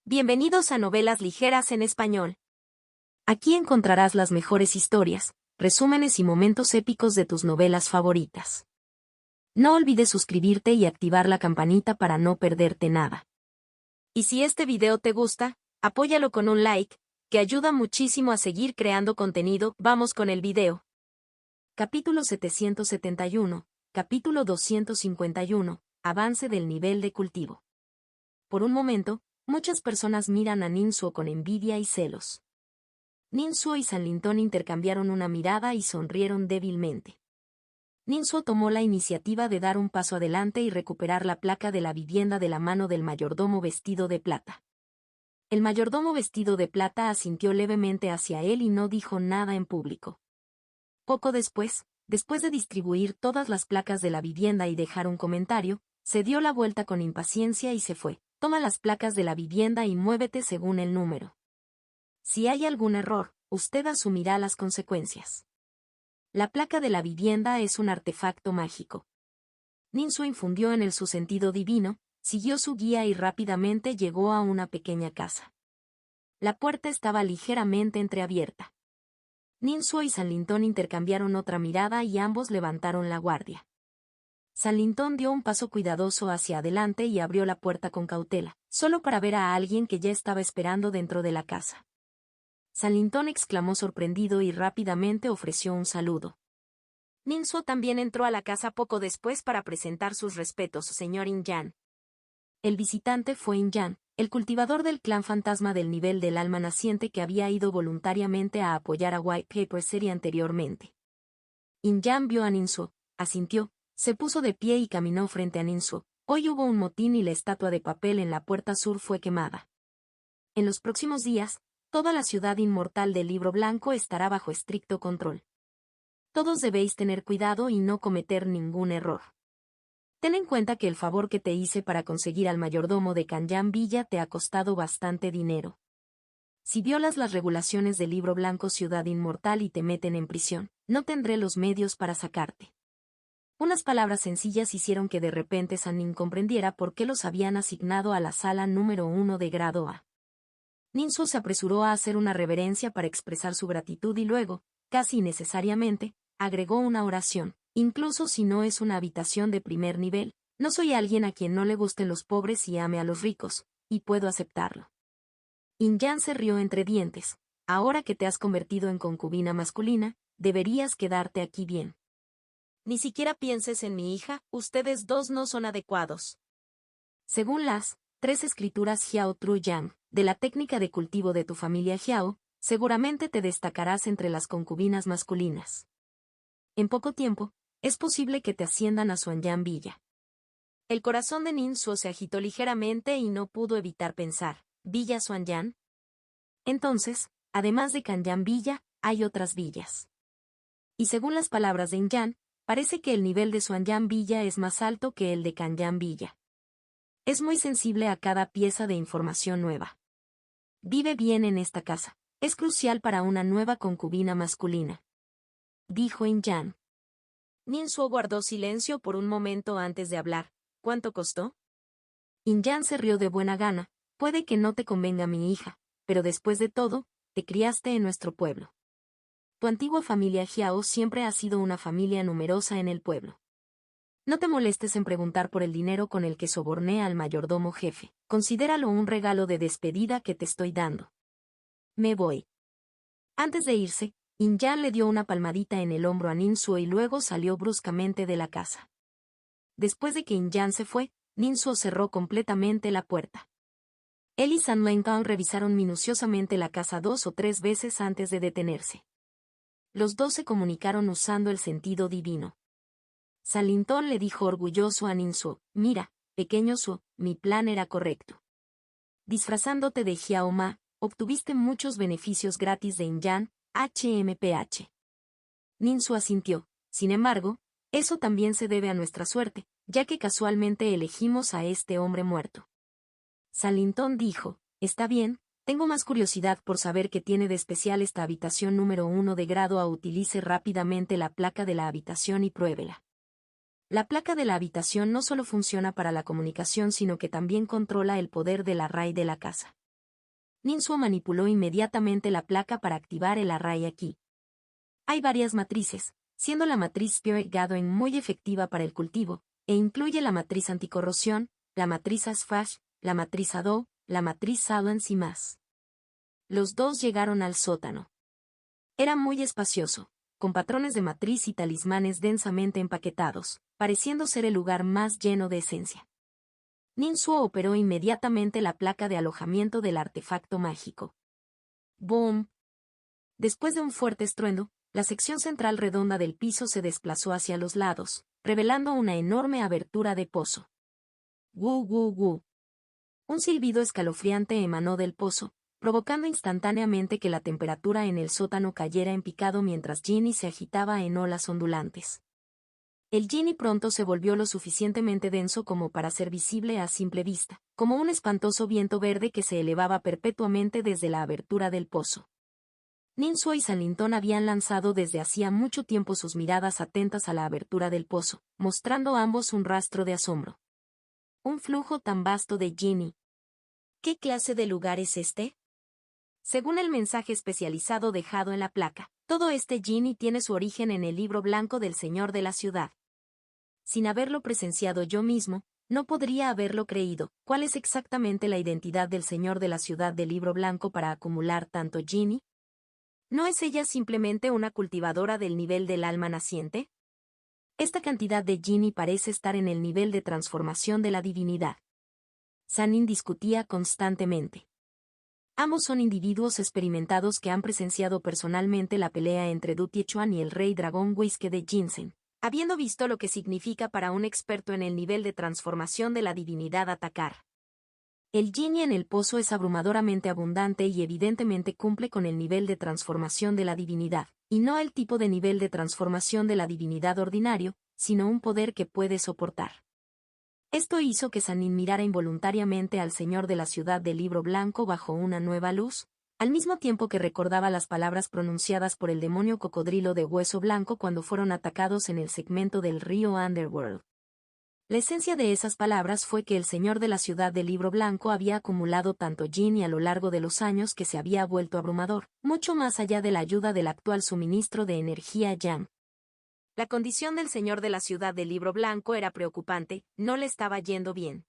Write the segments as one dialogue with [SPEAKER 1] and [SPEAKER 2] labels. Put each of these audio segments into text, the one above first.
[SPEAKER 1] Bienvenidos a Novelas Ligeras en Español. Aquí encontrarás las mejores historias, resúmenes y momentos épicos de tus novelas favoritas. No olvides suscribirte y activar la campanita para no perderte nada. Y si este video te gusta, apóyalo con un like, que ayuda muchísimo a seguir creando contenido. Vamos con el video. Capítulo 771, capítulo 251, avance del nivel de cultivo. Por un momento, muchas personas miran a Ninsuo con envidia y celos. Ninsuo y San Lintong intercambiaron una mirada y sonrieron débilmente. Ninsuo tomó la iniciativa de dar un paso adelante y recuperar la placa de la vivienda de la mano del mayordomo vestido de plata. El mayordomo vestido de plata asintió levemente hacia él y no dijo nada en público. Poco después de distribuir todas las placas de la vivienda y dejar un comentario, se dio la vuelta con impaciencia y se fue. Toma las placas de la vivienda y muévete según el número. Si hay algún error, usted asumirá las consecuencias. La placa de la vivienda es un artefacto mágico. Ninsuo infundió en él su sentido divino, siguió su guía y rápidamente llegó a una pequeña casa. La puerta estaba ligeramente entreabierta. Ninsuo y San Lintong intercambiaron otra mirada y ambos levantaron la guardia. San Lintong dio un paso cuidadoso hacia adelante y abrió la puerta con cautela, solo para ver a alguien que ya estaba esperando dentro de la casa. San Lintong exclamó sorprendido y rápidamente ofreció un saludo. Ninsuo también entró a la casa poco después para presentar sus respetos, señor Inyan. El visitante fue Inyan, el cultivador del clan fantasma del nivel del alma naciente que había ido voluntariamente a apoyar a White Paper Series anteriormente. Inyan vio a Ninsuo, asintió, se puso de pie y caminó frente a Ninsuo. Hoy hubo un motín y la estatua de papel en la puerta sur fue quemada. En los próximos días, toda la ciudad inmortal del Libro Blanco estará bajo estricto control. Todos debéis tener cuidado y no cometer ningún error. Ten en cuenta que el favor que te hice para conseguir al mayordomo de Kanyan Villa te ha costado bastante dinero. Si violas las regulaciones del Libro Blanco Ciudad Inmortal y te meten en prisión, no tendré los medios para sacarte. Unas palabras sencillas hicieron que de repente San Nin comprendiera por qué los habían asignado a la sala número 1 de grado A. Ninsuo se apresuró a hacer una reverencia para expresar su gratitud y luego, casi innecesariamente, agregó una oración. Incluso si no es una habitación de primer nivel, no soy alguien a quien no le gusten los pobres y ame a los ricos, y puedo aceptarlo. Inyan se rió entre dientes. Ahora que te has convertido en concubina masculina, deberías quedarte aquí bien. Ni siquiera pienses en mi hija, ustedes dos no son adecuados. Según las 3 escrituras Jiao Tru Yang, de la técnica de cultivo de tu familia Jiao, seguramente te destacarás entre las concubinas masculinas. En poco tiempo, es posible que te asciendan a Xuanyang Villa. El corazón de Ninsuo se agitó ligeramente y no pudo evitar pensar, ¿Villa Xuanyang? Entonces, además de Kanyan Villa, hay otras villas. Y según las palabras de Inyan, parece que el nivel de Xuanyang Villa es más alto que el de Kanyan Villa. Es muy sensible a cada pieza de información nueva. Vive bien en esta casa. Es crucial para una nueva concubina masculina. Dijo Inyan. Ninsuo guardó silencio por un momento antes de hablar. ¿Cuánto costó? Inyan se rió de buena gana. Puede que no te convenga mi hija, pero después de todo, te criaste en nuestro pueblo. Tu antigua familia Jiao siempre ha sido una familia numerosa en el pueblo. No te molestes en preguntar por el dinero con el que soborné al mayordomo jefe. Considéralo un regalo de despedida que te estoy dando. Me voy. Antes de irse, Inyan le dio una palmadita en el hombro a Ninsuo y luego salió bruscamente de la casa. Después de que Inyan se fue, Ninsuo cerró completamente la puerta. Él y San Lintong revisaron minuciosamente la casa 2 o 3 veces antes de detenerse. Los dos se comunicaron usando el sentido divino. San Lintong le dijo orgulloso a Ninsuo, mira, pequeño Suo, mi plan era correcto. Disfrazándote de Jiao Ma, obtuviste muchos beneficios gratis de Inyan, HMPH. Ninsuo asintió, sin embargo, eso también se debe a nuestra suerte, ya que casualmente elegimos a este hombre muerto. San Lintong dijo, está bien, tengo más curiosidad por saber qué tiene de especial esta habitación número 1 de grado A. Utilice rápidamente la placa de la habitación y pruébela. La placa de la habitación no solo funciona para la comunicación sino que también controla el poder del array de la casa. Ninsuo manipuló inmediatamente la placa para activar el array aquí. Hay varias matrices, siendo la matriz Spirit Gathering muy efectiva para el cultivo, e incluye la matriz anticorrosión, la matriz Asfash, la matriz Ado, la matriz Silence y más. Los dos llegaron al sótano. Era muy espacioso, con patrones de matriz y talismanes densamente empaquetados, pareciendo ser el lugar más lleno de esencia. Ninsuo operó inmediatamente la placa de alojamiento del artefacto mágico. ¡Boom! Después de un fuerte estruendo, la sección central redonda del piso se desplazó hacia los lados, revelando una enorme abertura de pozo. ¡Wu, wu, wu! Un silbido escalofriante emanó del pozo, provocando instantáneamente que la temperatura en el sótano cayera en picado mientras Ginny se agitaba en olas ondulantes. El Ginny pronto se volvió lo suficientemente denso como para ser visible a simple vista, como un espantoso viento verde que se elevaba perpetuamente desde la abertura del pozo. Ninsuo y Sanlintón habían lanzado desde hacía mucho tiempo sus miradas atentas a la abertura del pozo, mostrando ambos un rastro de asombro. Un flujo tan vasto de Ginny. ¿Qué clase de lugar es este? Según el mensaje especializado dejado en la placa, todo este Ginny tiene su origen en el libro blanco del Señor de la Ciudad. Sin haberlo presenciado yo mismo, no podría haberlo creído. ¿Cuál es exactamente la identidad del Señor de la Ciudad del libro blanco para acumular tanto Ginny? ¿No es ella simplemente una cultivadora del nivel del alma naciente? Esta cantidad de Ginny parece estar en el nivel de transformación de la divinidad. Sannin discutía constantemente. Ambos son individuos experimentados que han presenciado personalmente la pelea entre Du Tiechuan y el rey dragón Whiske de Jinsen, habiendo visto lo que significa para un experto en el nivel de transformación de la divinidad atacar. El Ginny en el pozo es abrumadoramente abundante y evidentemente cumple con el nivel de transformación de la divinidad, y no el tipo de nivel de transformación de la divinidad ordinario, sino un poder que puede soportar. Esto hizo que Sannin mirara involuntariamente al Señor de la Ciudad del Libro Blanco bajo una nueva luz, al mismo tiempo que recordaba las palabras pronunciadas por el demonio cocodrilo de hueso blanco cuando fueron atacados en el segmento del río Underworld. La esencia de esas palabras fue que el Señor de la Ciudad del Libro Blanco había acumulado tanto Ginny a lo largo de los años que se había vuelto abrumador, mucho más allá de la ayuda del actual suministro de energía Yang. La condición del Señor de la Ciudad del Libro Blanco era preocupante, no le estaba yendo bien.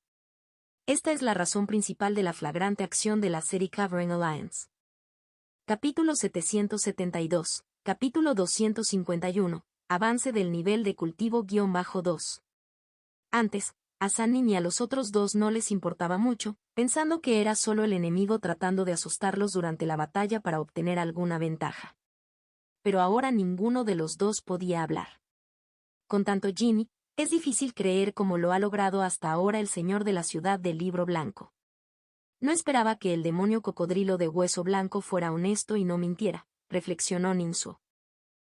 [SPEAKER 1] Esta es la razón principal de la flagrante acción de la serie Covering Alliance. Capítulo 772, capítulo 251, avance del nivel de cultivo-2. Antes, a Sannin y a los otros dos no les importaba mucho, pensando que era solo el enemigo tratando de asustarlos durante la batalla para obtener alguna ventaja. Pero ahora ninguno de los dos podía hablar. Con tanto Ginny, es difícil creer cómo lo ha logrado hasta ahora el Señor de la Ciudad del Libro Blanco. No esperaba que el demonio cocodrilo de hueso blanco fuera honesto y no mintiera, reflexionó Ninsuo.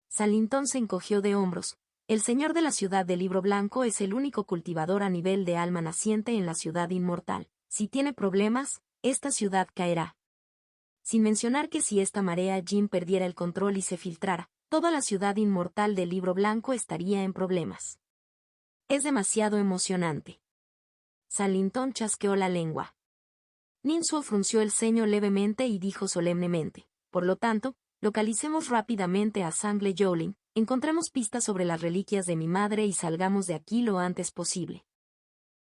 [SPEAKER 1] Sanlintón se encogió de hombros. El Señor de la Ciudad del Libro Blanco es el único cultivador a nivel de alma naciente en la ciudad inmortal. Si tiene problemas, esta ciudad caerá. Sin mencionar que si esta marea Jin perdiera el control y se filtrara, toda la ciudad inmortal del Libro Blanco estaría en problemas. Es demasiado emocionante. Sanlintón chasqueó la lengua. Ninsuo frunció el ceño levemente y dijo solemnemente: por lo tanto, localicemos rápidamente a Sangle Yolin, encontremos pistas sobre las reliquias de mi madre y salgamos de aquí lo antes posible.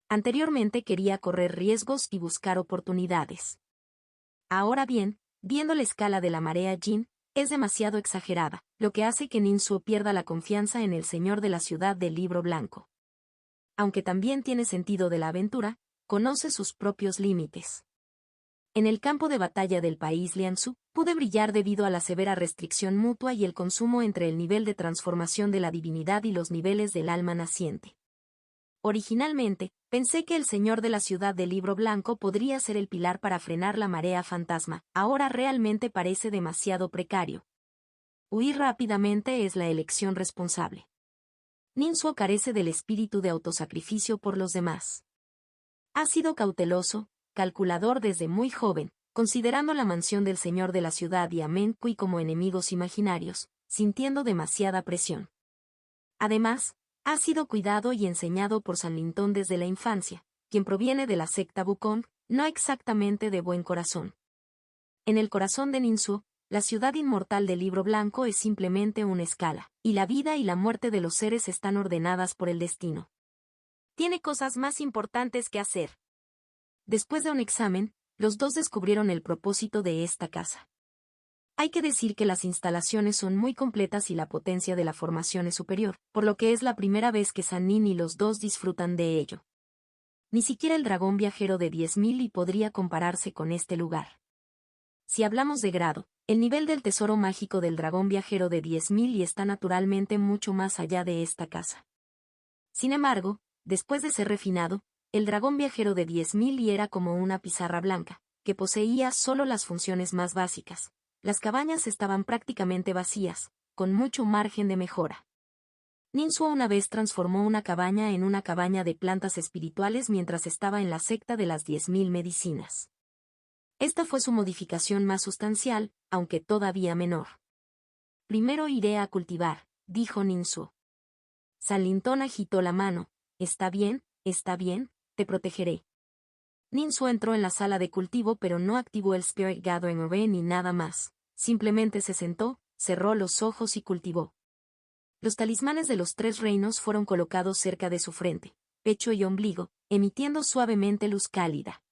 [SPEAKER 1] Anteriormente quería correr riesgos y buscar oportunidades. Ahora bien, viendo la escala de la marea Jin, es demasiado exagerada, lo que hace que Ninsuo pierda la confianza en el Señor de la Ciudad del Libro Blanco. Aunque también tiene sentido de la aventura, conoce sus propios límites. En el campo de batalla del país Lianzu, pude brillar debido a la severa restricción mutua y el consumo entre el nivel de transformación de la divinidad y los niveles del alma naciente. Originalmente, pensé que el Señor de la Ciudad del Libro Blanco podría ser el pilar para frenar la marea fantasma, ahora realmente parece demasiado precario. Huir rápidamente es la elección responsable. Ninsuo carece del espíritu de autosacrificio por los demás. Ha sido cauteloso, calculador desde muy joven, considerando la mansión del Señor de la Ciudad y a Menkui como enemigos imaginarios, sintiendo demasiada presión. Además, ha sido cuidado y enseñado por Sanlintón desde la infancia, quien proviene de la secta Wukong, no exactamente de buen corazón. En el corazón de Ninsuo, la ciudad inmortal del Libro Blanco es simplemente una escala, y la vida y la muerte de los seres están ordenadas por el destino. Tiene cosas más importantes que hacer. Después de un examen, los dos descubrieron el propósito de esta casa. Hay que decir que las instalaciones son muy completas y la potencia de la formación es superior, por lo que es la primera vez que Sannin y los dos disfrutan de ello. Ni siquiera el dragón viajero de 10.000 y podría compararse con este lugar. Si hablamos de grado, el nivel del tesoro mágico del dragón viajero de 10.000 y está naturalmente mucho más allá de esta casa. Sin embargo, después de ser refinado, el dragón viajero de 10.000 y era como una pizarra blanca, que poseía solo las funciones más básicas. Las cabañas estaban prácticamente vacías, con mucho margen de mejora. Ninsuo una vez transformó una cabaña en una cabaña de plantas espirituales mientras estaba en la secta de las 10.000 medicinas. Esta fue su modificación más sustancial, aunque todavía menor. Primero iré a cultivar, dijo Ninsuo. Sanlintón agitó la mano. Está bien, te protegeré. Ninsuo entró en la sala de cultivo pero no activó el Spirit Gathering Array ni nada más. Simplemente se sentó, cerró los ojos y cultivó. Los talismanes de los 3 reinos fueron colocados cerca de su frente, pecho y ombligo, emitiendo suavemente luz cálida.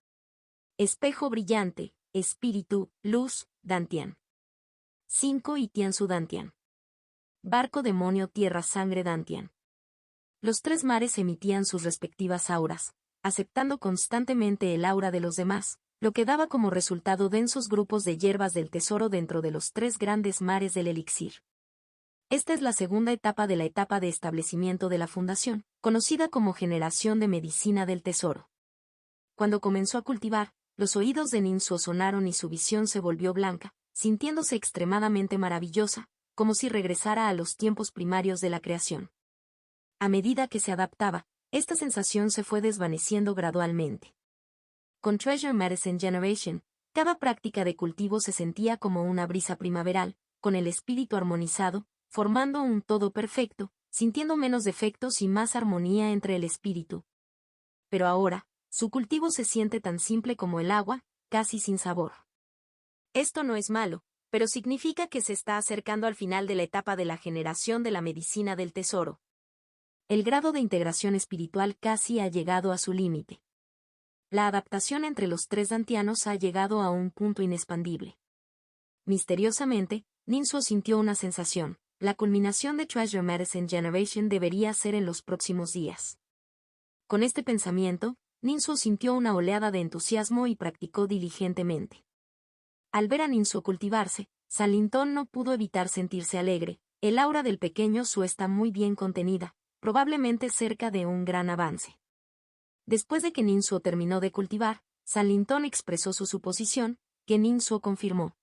[SPEAKER 1] Espejo brillante, espíritu, luz, Dantian. 5 y Tianzu Dantian. Barco demonio tierra sangre Dantian. Los 3 mares emitían sus respectivas auras, aceptando constantemente el aura de los demás, lo que daba como resultado densos grupos de hierbas del tesoro dentro de los 3 grandes mares del elixir. Esta es la segunda etapa de la etapa de establecimiento de la fundación, conocida como generación de medicina del tesoro. Cuando comenzó a cultivar, los oídos de Ninsuo sonaron y su visión se volvió blanca, sintiéndose extremadamente maravillosa, como si regresara a los tiempos primarios de la creación. A medida que se adaptaba, esta sensación se fue desvaneciendo gradualmente. Con Treasure Medicine Generation, cada práctica de cultivo se sentía como una brisa primaveral, con el espíritu armonizado, formando un todo perfecto, sintiendo menos defectos y más armonía entre el espíritu. Pero ahora, su cultivo se siente tan simple como el agua, casi sin sabor. Esto no es malo, pero significa que se está acercando al final de la etapa de la generación de la medicina del tesoro. El grado de integración espiritual casi ha llegado a su límite. La adaptación entre los 3 dantianos ha llegado a un punto inexpandible. Misteriosamente, Ninsuo sintió una sensación. La culminación de Treasure Medicine Generation debería ser en los próximos días. Con este pensamiento, Ninsuo sintió una oleada de entusiasmo y practicó diligentemente. Al ver a Ninsuo cultivarse, Sanlintón no pudo evitar sentirse alegre. El aura del pequeño Su está muy bien contenida, probablemente cerca de un gran avance. Después de que Ninsuo terminó de cultivar, Sanlintón expresó su suposición, que Ninsuo confirmó.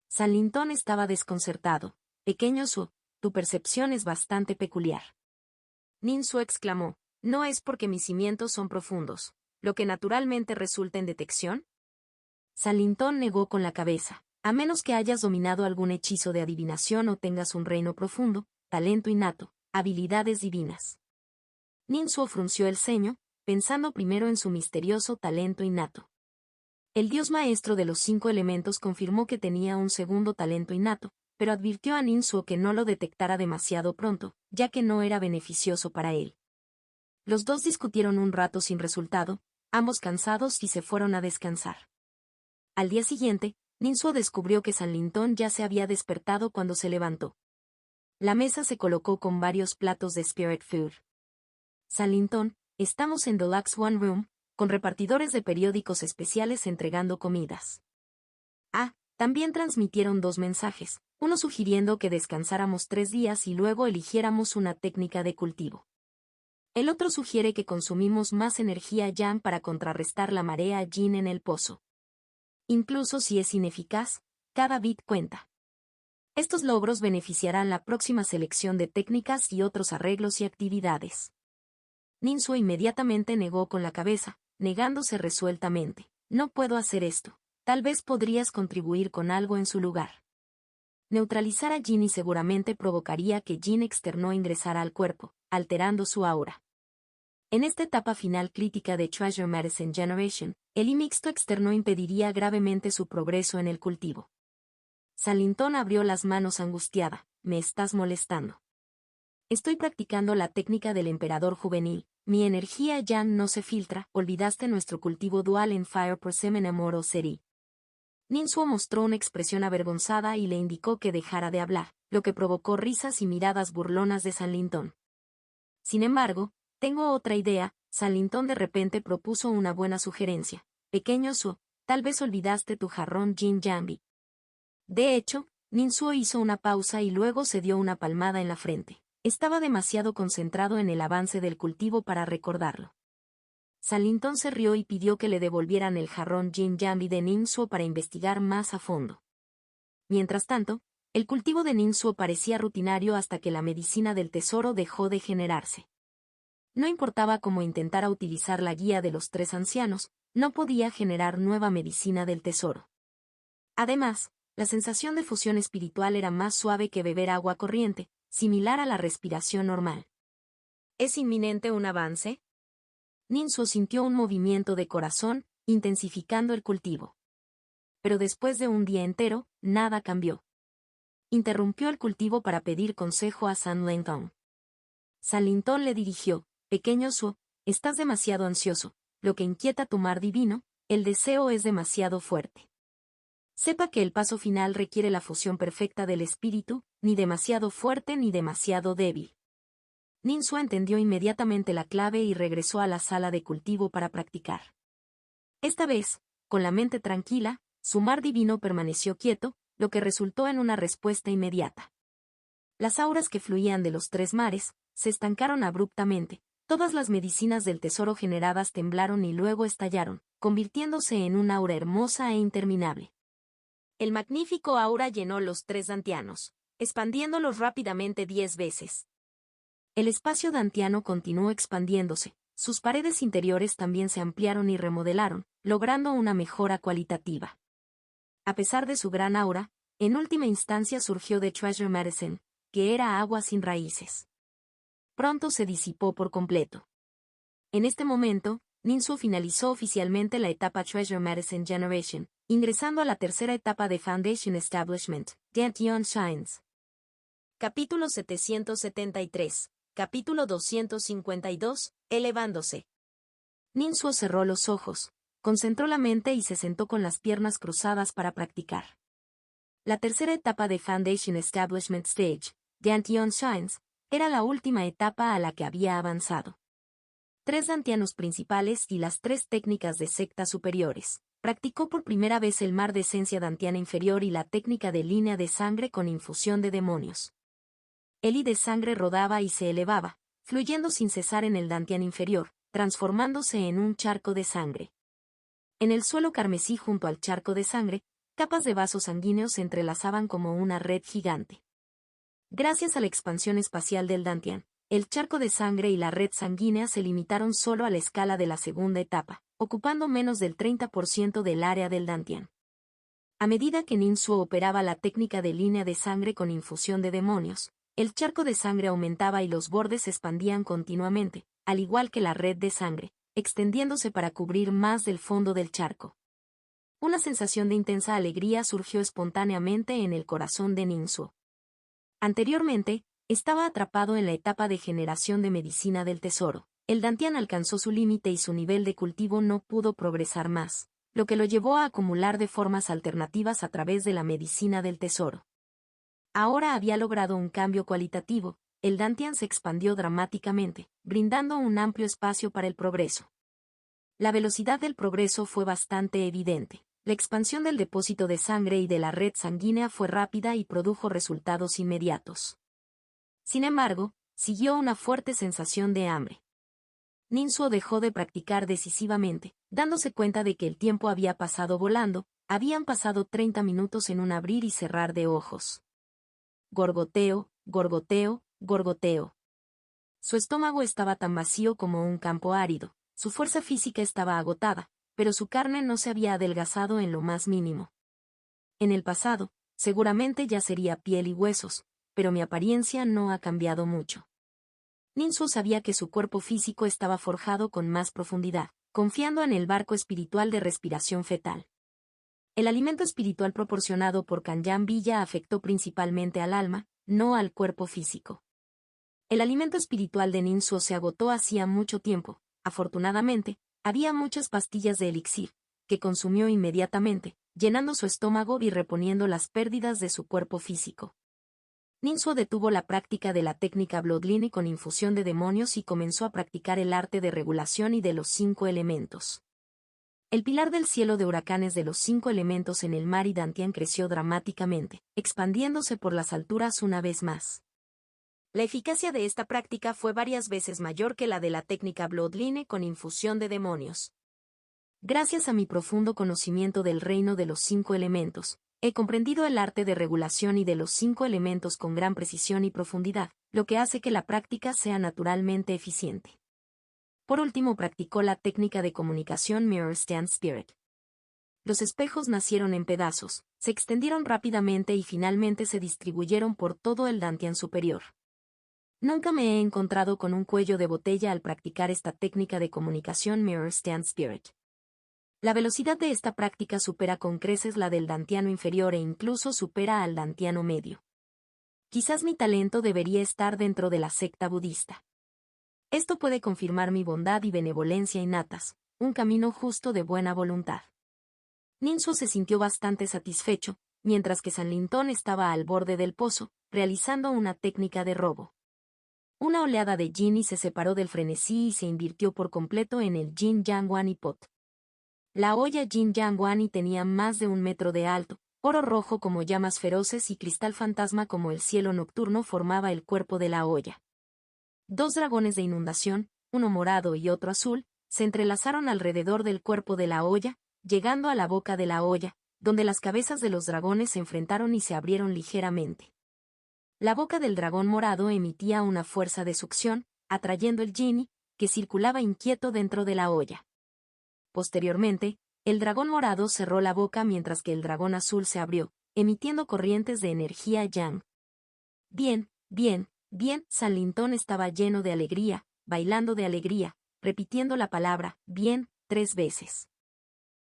[SPEAKER 1] Sanlintón estaba desconcertado. Pequeño Su, tu percepción es bastante peculiar. Ninsuo exclamó, ¿no es porque mis cimientos son profundos, lo que naturalmente resulta en detección? Sanlintón negó con la cabeza, a menos que hayas dominado algún hechizo de adivinación o tengas un reino profundo, talento innato, habilidades divinas. Ninsuo frunció el ceño, pensando primero en su misterioso talento innato. El dios maestro de los 5 elementos confirmó que tenía un segundo talento innato, pero advirtió a Ninsuo que no lo detectara demasiado pronto, ya que no era beneficioso para él. Los dos discutieron un rato sin resultado, ambos cansados y se fueron a descansar. Al día siguiente, Ninsuo descubrió que Sanlintón ya se había despertado cuando se levantó. La mesa se colocó con varios platos de Spirit Food. Sanlintón, estamos en Deluxe One Room, con repartidores de periódicos especiales entregando comidas. También transmitieron 2 mensajes, uno sugiriendo que descansáramos 3 días y luego eligiéramos una técnica de cultivo. El otro sugiere que consumimos más energía Yang para contrarrestar la marea Yin en el pozo. Incluso si es ineficaz, cada bit cuenta. Estos logros beneficiarán la próxima selección de técnicas y otros arreglos y actividades. Ninsuo inmediatamente negó con la cabeza, negándose resueltamente. No puedo hacer esto. Tal vez podrías contribuir con algo en su lugar. Neutralizar a Ginny seguramente provocaría que Jin externo ingresara al cuerpo, alterando su aura. En esta etapa final crítica de Treasure Medicine Generation, El mixto externo impediría gravemente su progreso en el cultivo. Salintón abrió las manos angustiada. Me estás molestando. Estoy practicando la técnica del emperador juvenil. Mi energía ya no se filtra. Olvidaste nuestro cultivo dual en Fire Persimmon Amoro Seri. Ninsuo mostró una expresión avergonzada y le indicó que dejara de hablar, lo que provocó risas y miradas burlonas de Salintón. Sin embargo, tengo otra idea. Salintón de repente propuso una buena sugerencia. Pequeño Suo, tal vez olvidaste tu jarrón Jin Jambi. De hecho, Ninsuo hizo una pausa y luego se dio una palmada en la frente. Estaba demasiado concentrado en el avance del cultivo para recordarlo. Salintón se rió y pidió que le devolvieran el jarrón Jin Jambi de Ninsuo para investigar más a fondo. Mientras tanto, el cultivo de Ninsuo parecía rutinario hasta que la medicina del tesoro dejó de generarse. No importaba cómo intentara utilizar la guía de los 3 ancianos, no podía generar nueva medicina del tesoro. Además, la sensación de fusión espiritual era más suave que beber agua corriente, similar a la respiración normal. ¿Es inminente un avance? Ninsuo sintió un movimiento de corazón, intensificando el cultivo. Pero después de un día entero, nada cambió. Interrumpió el cultivo para pedir consejo a San Lentong. Salintón le dirigió, pequeño Suo, estás demasiado ansioso, lo que inquieta tu mar divino, el deseo es demasiado fuerte. Sepa que el paso final requiere la fusión perfecta del espíritu, ni demasiado fuerte ni demasiado débil. Ninsuo entendió inmediatamente la clave y regresó a la sala de cultivo para practicar. Esta vez, con la mente tranquila, su mar divino permaneció quieto, lo que resultó en una respuesta inmediata. Las auras que fluían de los 3 mares se estancaron abruptamente, todas las medicinas del tesoro generadas temblaron y luego estallaron, convirtiéndose en un aura hermosa e interminable. El magnífico aura llenó los 3 dantianos, expandiéndolos rápidamente 10 veces. El espacio dantiano continuó expandiéndose, sus paredes interiores también se ampliaron y remodelaron, logrando una mejora cualitativa. A pesar de su gran aura, en última instancia surgió de Treasure Medicine, que era agua sin raíces. Pronto se disipó por completo. En este momento, Ninsuo finalizó oficialmente la etapa Treasure Medicine Generation, ingresando a la tercera etapa de Foundation Establishment, Dantian Shines. Capítulo 773. Capítulo 252, elevándose. Ninsuo cerró los ojos, concentró la mente y se sentó con las piernas cruzadas para practicar. La tercera etapa de Foundation Establishment Stage, Dantian Shines, era la última etapa a la que había avanzado. 3 dantianos principales y las 3 técnicas de sectas superiores. Practicó por primera vez el mar de esencia dantiana inferior y la técnica de línea de sangre con infusión de demonios. El hilo de sangre rodaba y se elevaba, fluyendo sin cesar en el dantian inferior, transformándose en un charco de sangre. En el suelo carmesí junto al charco de sangre, capas de vasos sanguíneos se entrelazaban como una red gigante. Gracias a la expansión espacial del dantian, el charco de sangre y la red sanguínea se limitaron solo a la escala de la segunda etapa, ocupando menos del 30% del área del dantian. A medida que Ninsuo operaba la técnica de línea de sangre con infusión de demonios, el charco de sangre aumentaba y los bordes se expandían continuamente, al igual que la red de sangre, extendiéndose para cubrir más del fondo del charco. Una sensación de intensa alegría surgió espontáneamente en el corazón de Ninsuo. Anteriormente, estaba atrapado en la etapa de generación de medicina del tesoro. El dantian alcanzó su límite y su nivel de cultivo no pudo progresar más, lo que lo llevó a acumular de formas alternativas a través de la medicina del tesoro. Ahora había logrado un cambio cualitativo, el dantian se expandió dramáticamente, brindando un amplio espacio para el progreso. La velocidad del progreso fue bastante evidente. La expansión del depósito de sangre y de la red sanguínea fue rápida y produjo resultados inmediatos. Sin embargo, siguió una fuerte sensación de hambre. Ninsuo dejó de practicar decisivamente, dándose cuenta de que el tiempo había pasado volando, habían pasado 30 minutos en un abrir y cerrar de ojos. Gorgoteo, gorgoteo, gorgoteo. Su estómago estaba tan vacío como un campo árido, su fuerza física estaba agotada, pero su carne no se había adelgazado en lo más mínimo. En el pasado, seguramente ya sería piel y huesos, pero mi apariencia no ha cambiado mucho. Ninsuo sabía que su cuerpo físico estaba forjado con más profundidad, confiando en el barco espiritual de respiración fetal. El alimento espiritual proporcionado por Kanyan Villa afectó principalmente al alma, no al cuerpo físico. El alimento espiritual de Ninsuo se agotó hacía mucho tiempo. Afortunadamente, había muchas pastillas de elixir, que consumió inmediatamente, llenando su estómago y reponiendo las pérdidas de su cuerpo físico. Ninsuo detuvo la práctica de la técnica Bloodline con infusión de demonios y comenzó a practicar el arte de regulación y de los 5 elementos. El pilar del cielo de huracanes de los 5 elementos en el mar y Dantian creció dramáticamente, expandiéndose por las alturas una vez más. La eficacia de esta práctica fue varias veces mayor que la de la técnica Bloodline con infusión de demonios. Gracias a mi profundo conocimiento del reino de los 5 elementos, he comprendido el arte de regulación y de los 5 elementos con gran precisión y profundidad, lo que hace que la práctica sea naturalmente eficiente. Por último, practicó la técnica de comunicación Mirror Stand Spirit. Los espejos nacieron en pedazos, se extendieron rápidamente y finalmente se distribuyeron por todo el Dantian superior. Nunca me he encontrado con un cuello de botella al practicar esta técnica de comunicación Mirror Stand Spirit. La velocidad de esta práctica supera con creces la del dantiano inferior e incluso supera al dantiano medio. Quizás mi talento debería estar dentro de la secta budista. Esto puede confirmar mi bondad y benevolencia innatas, un camino justo de buena voluntad. Ninsuo se sintió bastante satisfecho, mientras que San Lintón estaba al borde del pozo, realizando una técnica de robo. Una oleada de Jinni se separó del frenesí y se invirtió por completo en el Jin Yang Wani Pot. La olla Jin Yang Wani tenía más de 1 metro de alto, oro rojo como llamas feroces y cristal fantasma como el cielo nocturno formaba el cuerpo de la olla. 2 dragones de inundación, uno morado y otro azul, se entrelazaron alrededor del cuerpo de la olla, llegando a la boca de la olla, donde las cabezas de los dragones se enfrentaron y se abrieron ligeramente. La boca del dragón morado emitía una fuerza de succión, atrayendo el Jinni, que circulaba inquieto dentro de la olla. Posteriormente, el dragón morado cerró la boca mientras que el dragón azul se abrió, emitiendo corrientes de energía yang. Bien, bien, bien, San Lintón estaba lleno de alegría, bailando de alegría, repitiendo la palabra, bien, 3 veces.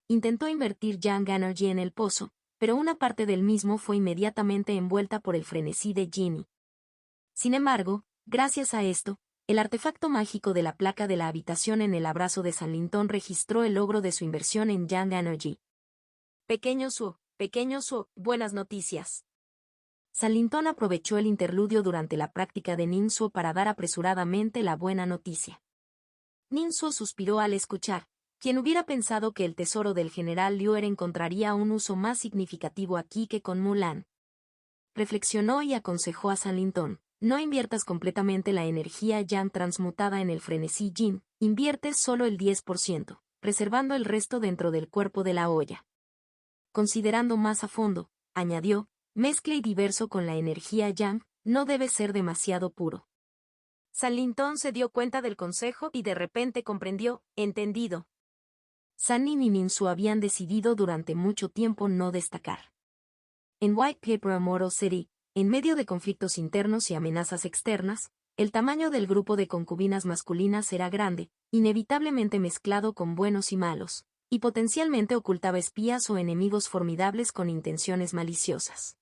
[SPEAKER 1] Intentó invertir Yang Energy en el pozo, pero una parte del mismo fue inmediatamente envuelta por el frenesí de Jinni. Sin embargo, gracias a esto, el artefacto mágico de la placa de la habitación en el abrazo de San Lintón registró el logro de su inversión en Yang Energy. Pequeño Su, buenas noticias. San Lintón aprovechó el interludio durante la práctica de Ninsuo para dar apresuradamente la buena noticia. Ninsuo suspiró al escuchar. Quien hubiera pensado que el tesoro del general Liuer encontraría un uso más significativo aquí que con Mulan. Reflexionó y aconsejó a San Lintón. No inviertas completamente la energía yang transmutada en el frenesí Jin, invierte solo el 10%, reservando el resto dentro del cuerpo de la olla. Considerando más a fondo, añadió, mezcla y diverso con la energía yang, no debe ser demasiado puro. San Lintón se dio cuenta del consejo y de repente comprendió, entendido. Sannin y Ninsuo habían decidido durante mucho tiempo no destacar. En White Paper Immortal City, en medio de conflictos internos y amenazas externas, el tamaño del grupo de concubinas masculinas era grande, inevitablemente mezclado con buenos y malos, y potencialmente ocultaba espías o enemigos formidables con intenciones maliciosas.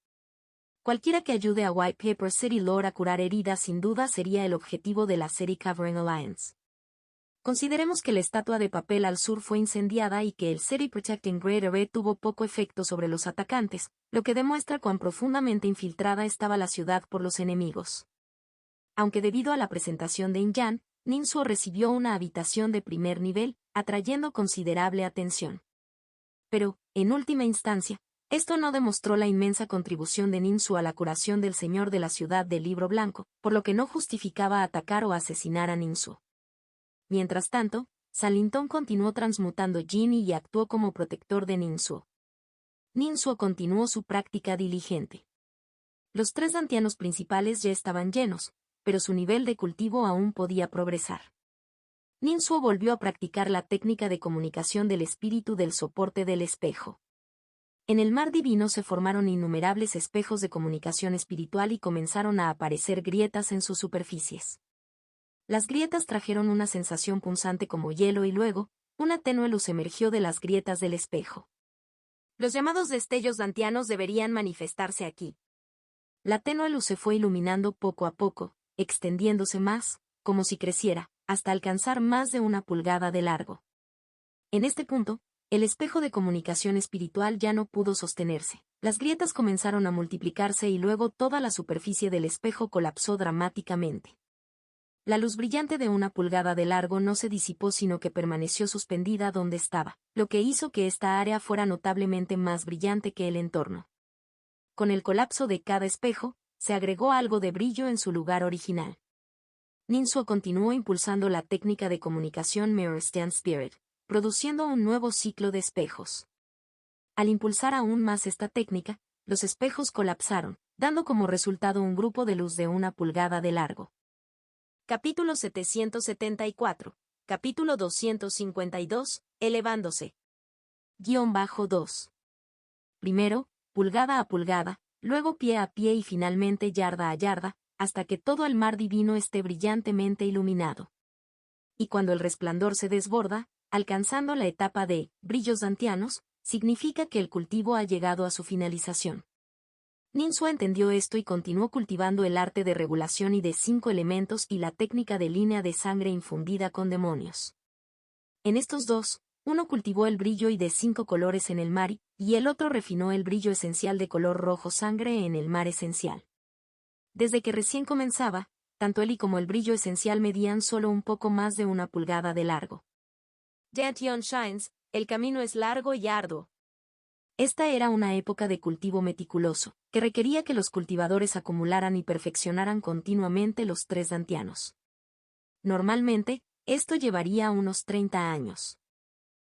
[SPEAKER 1] Cualquiera que ayude a White Paper City Lord a curar heridas sin duda sería el objetivo de la City Covering Alliance. Consideremos que la estatua de papel al sur fue incendiada y que el City Protecting Great Array tuvo poco efecto sobre los atacantes, lo que demuestra cuán profundamente infiltrada estaba la ciudad por los enemigos. Aunque debido a la presentación de Inyan, Ninsuo recibió una habitación de primer nivel, atrayendo considerable atención. Pero, en última instancia, esto no demostró la inmensa contribución de Ninsuo a la curación del señor de la ciudad del Libro Blanco, por lo que no justificaba atacar o asesinar a Ninsuo. Mientras tanto, San Lintón continuó transmutando Jinni y actuó como protector de Ninsuo. Ninsuo continuó su práctica diligente. Los 3 dantianos principales ya estaban llenos, pero su nivel de cultivo aún podía progresar. Ninsuo volvió a practicar la técnica de comunicación del espíritu del soporte del espejo. En el mar divino se formaron innumerables espejos de comunicación espiritual y comenzaron a aparecer grietas en sus superficies. Las grietas trajeron una sensación punzante como hielo y luego, una tenue luz emergió de las grietas del espejo. Los llamados destellos dantianos deberían manifestarse aquí. La tenue luz se fue iluminando poco a poco, extendiéndose más, como si creciera, hasta alcanzar más de 1 pulgada de largo. En este punto, el espejo de comunicación espiritual ya no pudo sostenerse. Las grietas comenzaron a multiplicarse y luego toda la superficie del espejo colapsó dramáticamente. La luz brillante de 1 pulgada de largo no se disipó sino que permaneció suspendida donde estaba, lo que hizo que esta área fuera notablemente más brillante que el entorno. Con el colapso de cada espejo, se agregó algo de brillo en su lugar original. Ninsuo continuó impulsando la técnica de comunicación Mirror Stand Spirit, produciendo un nuevo ciclo de espejos. Al impulsar aún más esta técnica, los espejos colapsaron, dando como resultado un grupo de luz de 1 pulgada de largo. Capítulo 774. Capítulo 252. Elevándose. -2. Primero, pulgada a pulgada, luego pie a pie y finalmente yarda a yarda, hasta que todo el mar divino esté brillantemente iluminado. Y cuando el resplandor se desborda, alcanzando la etapa de brillos dantianos, significa que el cultivo ha llegado a su finalización. Ninsuo entendió esto y continuó cultivando el arte de regulación y de 5 elementos y la técnica de línea de sangre infundida con demonios. En estos dos, uno cultivó el brillo y de 5 colores en el mar y el otro refinó el brillo esencial de color rojo sangre en el mar esencial. Desde que recién comenzaba, tanto él y como el brillo esencial medían solo un poco más de 1 pulgada de largo. Dantian Shines, el camino es largo y arduo. Esta era una época de cultivo meticuloso, que requería que los cultivadores acumularan y perfeccionaran continuamente los 3 dantianos. Normalmente, esto llevaría unos 30 años.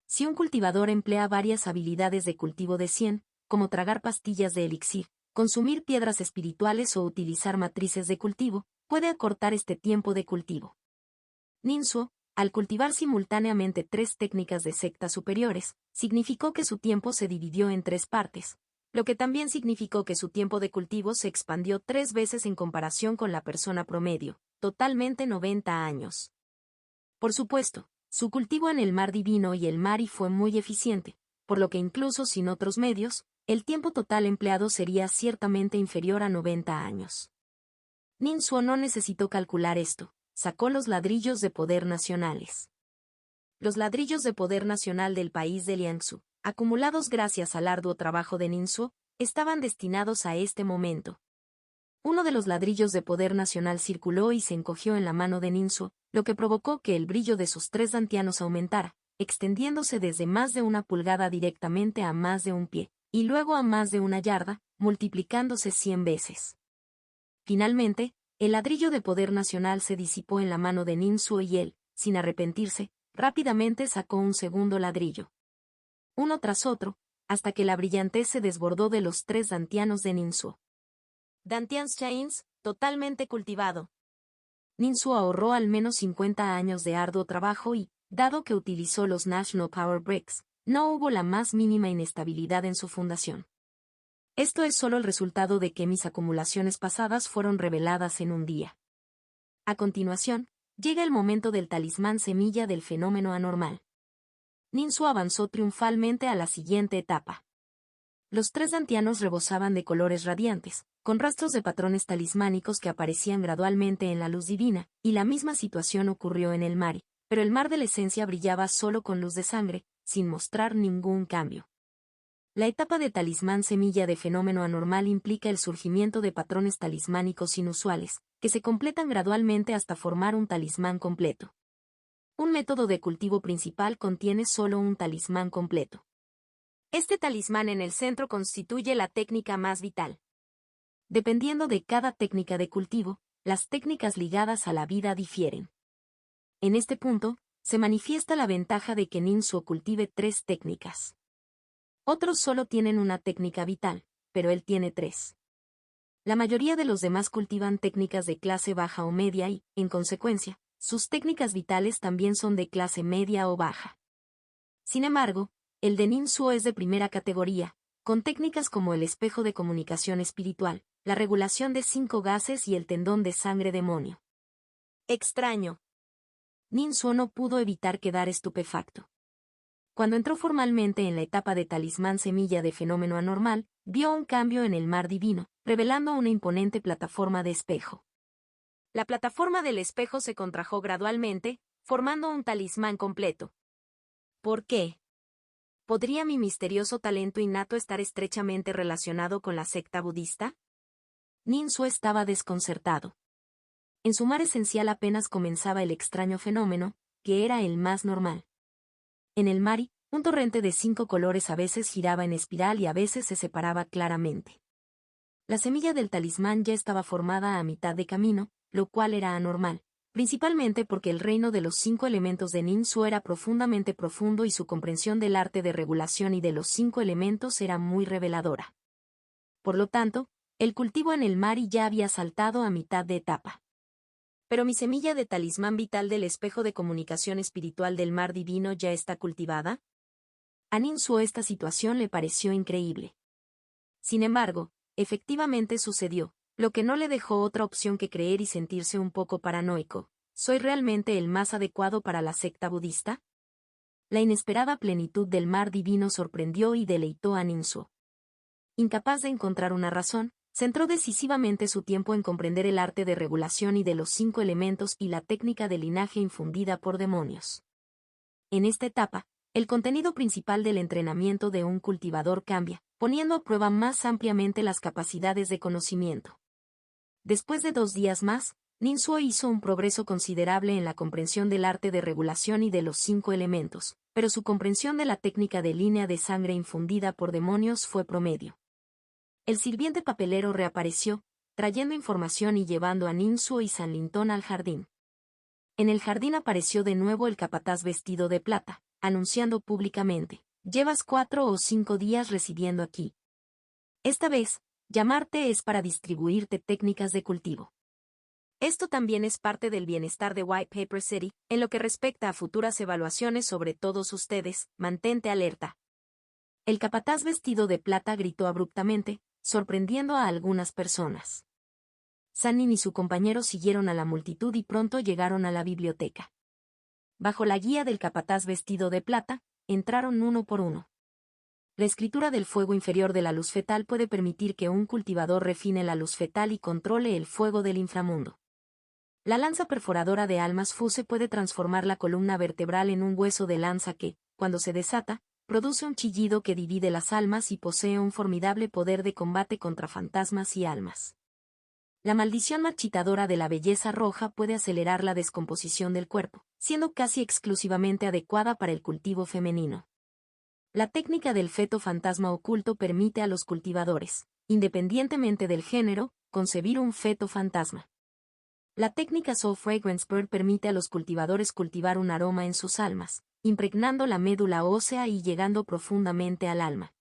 [SPEAKER 1] Si un cultivador emplea varias habilidades de cultivo de 100, como tragar pastillas de elixir, consumir piedras espirituales o utilizar matrices de cultivo, puede acortar este tiempo de cultivo. Ninsuo, al cultivar simultáneamente 3 técnicas de sectas superiores, significó que su tiempo se dividió en 3 partes, lo que también significó que su tiempo de cultivo se expandió 3 veces en comparación con la persona promedio, totalmente 90 años. Por supuesto, su cultivo en el mar divino y el mari fue muy eficiente, por lo que incluso sin otros medios, el tiempo total empleado sería ciertamente inferior a 90 años. Ninsuo no necesitó calcular esto, sacó los ladrillos de poder nacionales. Los ladrillos de poder nacional del país de Liangsu, acumulados gracias al arduo trabajo de Ninsuo, estaban destinados a este momento. Uno de los ladrillos de poder nacional circuló y se encogió en la mano de Ninsuo, lo que provocó que el brillo de sus 3 dantianos aumentara, extendiéndose desde más de 1 pulgada directamente a más de 1 pie, y luego a más de 1 yarda, multiplicándose 100 veces. Finalmente, el ladrillo de poder nacional se disipó en la mano de Ninsuo y él, sin arrepentirse, rápidamente sacó un segundo ladrillo. Uno tras otro, hasta que la brillantez se desbordó de los 3 dantianos de Ninsuo. Dantian Shines, totalmente cultivado. Ninsuo ahorró al menos 50 años de arduo trabajo y, dado que utilizó los National Power Bricks, no hubo la más mínima inestabilidad en su fundación. Esto es solo el resultado de que mis acumulaciones pasadas fueron reveladas en un día. A continuación, llega el momento del talismán semilla del fenómeno anormal. Ninsuo avanzó triunfalmente a la siguiente etapa. Los 3 dantianos rebosaban de colores radiantes, con rastros de patrones talismánicos que aparecían gradualmente en la luz divina, y la misma situación ocurrió en el mari, pero el mar de la esencia brillaba solo con luz de sangre, sin mostrar ningún cambio. La etapa de talismán semilla de fenómeno anormal implica el surgimiento de patrones talismánicos inusuales, que se completan gradualmente hasta formar un talismán completo. Un método de cultivo principal contiene solo un talismán completo. Este talismán en el centro constituye la técnica más vital. Dependiendo de cada técnica de cultivo, las técnicas ligadas a la vida difieren. En este punto, se manifiesta la ventaja de que Ninsuo cultive 3 técnicas. Otros solo tienen una técnica vital, pero él tiene 3. La mayoría de los demás cultivan técnicas de clase baja o media y, en consecuencia, sus técnicas vitales también son de clase media o baja. Sin embargo, el de Ninsuo es de primera categoría, con técnicas como el espejo de comunicación espiritual, la regulación de 5 gases y el tendón de sangre demonio. Extraño. Ninsuo no pudo evitar quedar estupefacto. Cuando entró formalmente en la etapa de talismán semilla de fenómeno anormal, vio un cambio en el mar divino, revelando una imponente plataforma de espejo. La plataforma del espejo se contrajo gradualmente, formando un talismán completo. ¿Por qué? ¿Podría mi misterioso talento innato estar estrechamente relacionado con la secta budista? Ninsu estaba desconcertado. En su mar esencial apenas comenzaba el extraño fenómeno, que era el más normal. En el mari, un torrente de 5 colores a veces giraba en espiral y a veces se separaba claramente. La semilla del talismán ya estaba formada a mitad de camino, lo cual era anormal, principalmente porque el reino de los 5 elementos de Ninsu era profundamente profundo y su comprensión del arte de regulación y de los 5 elementos era muy reveladora. Por lo tanto, el cultivo en el mari ya había saltado a mitad de etapa. Pero mi semilla de talismán vital del espejo de comunicación espiritual del mar divino ya está cultivada. A Ninsu esta situación le pareció increíble. Sin embargo, efectivamente sucedió, lo que no le dejó otra opción que creer y sentirse un poco paranoico. ¿Soy realmente el más adecuado para la secta budista? La inesperada plenitud del mar divino sorprendió y deleitó a Ninsu. Incapaz de encontrar una razón, centró decisivamente su tiempo en comprender el arte de regulación y de los 5 elementos y la técnica de linaje infundida por demonios. En esta etapa, el contenido principal del entrenamiento de un cultivador cambia, poniendo a prueba más ampliamente las capacidades de conocimiento. Después de 2 días más, Ninsu hizo un progreso considerable en la comprensión del arte de regulación y de los 5 elementos, pero su comprensión de la técnica de línea de sangre infundida por demonios fue promedio. El sirviente papelero reapareció, trayendo información y llevando a Ninsu y San Lintón al jardín. En el jardín apareció de nuevo el capataz vestido de plata, anunciando públicamente: «Llevas 4 o 5 días residiendo aquí. Esta vez, llamarte es para distribuirte técnicas de cultivo. Esto también es parte del bienestar de White Paper City, en lo que respecta a futuras evaluaciones sobre todos ustedes, mantente alerta». El capataz vestido de plata gritó abruptamente, sorprendiendo a algunas personas. Sanin y su compañero siguieron a la multitud y pronto llegaron a la biblioteca. Bajo la guía del capataz vestido de plata, entraron uno por uno. La escritura del fuego inferior de la luz fetal puede permitir que un cultivador refine la luz fetal y controle el fuego del inframundo. La lanza perforadora de almas fuse puede transformar la columna vertebral en un hueso de lanza que, cuando se desata, produce un chillido que divide las almas y posee un formidable poder de combate contra fantasmas y almas. La maldición marchitadora de la belleza roja puede acelerar la descomposición del cuerpo, siendo casi exclusivamente adecuada para el cultivo femenino. La técnica del feto fantasma oculto permite a los cultivadores, independientemente del género, concebir un feto fantasma. La técnica Soul Fragrance Bird permite a los cultivadores cultivar un aroma en sus almas, impregnando la médula ósea y llegando profundamente al alma.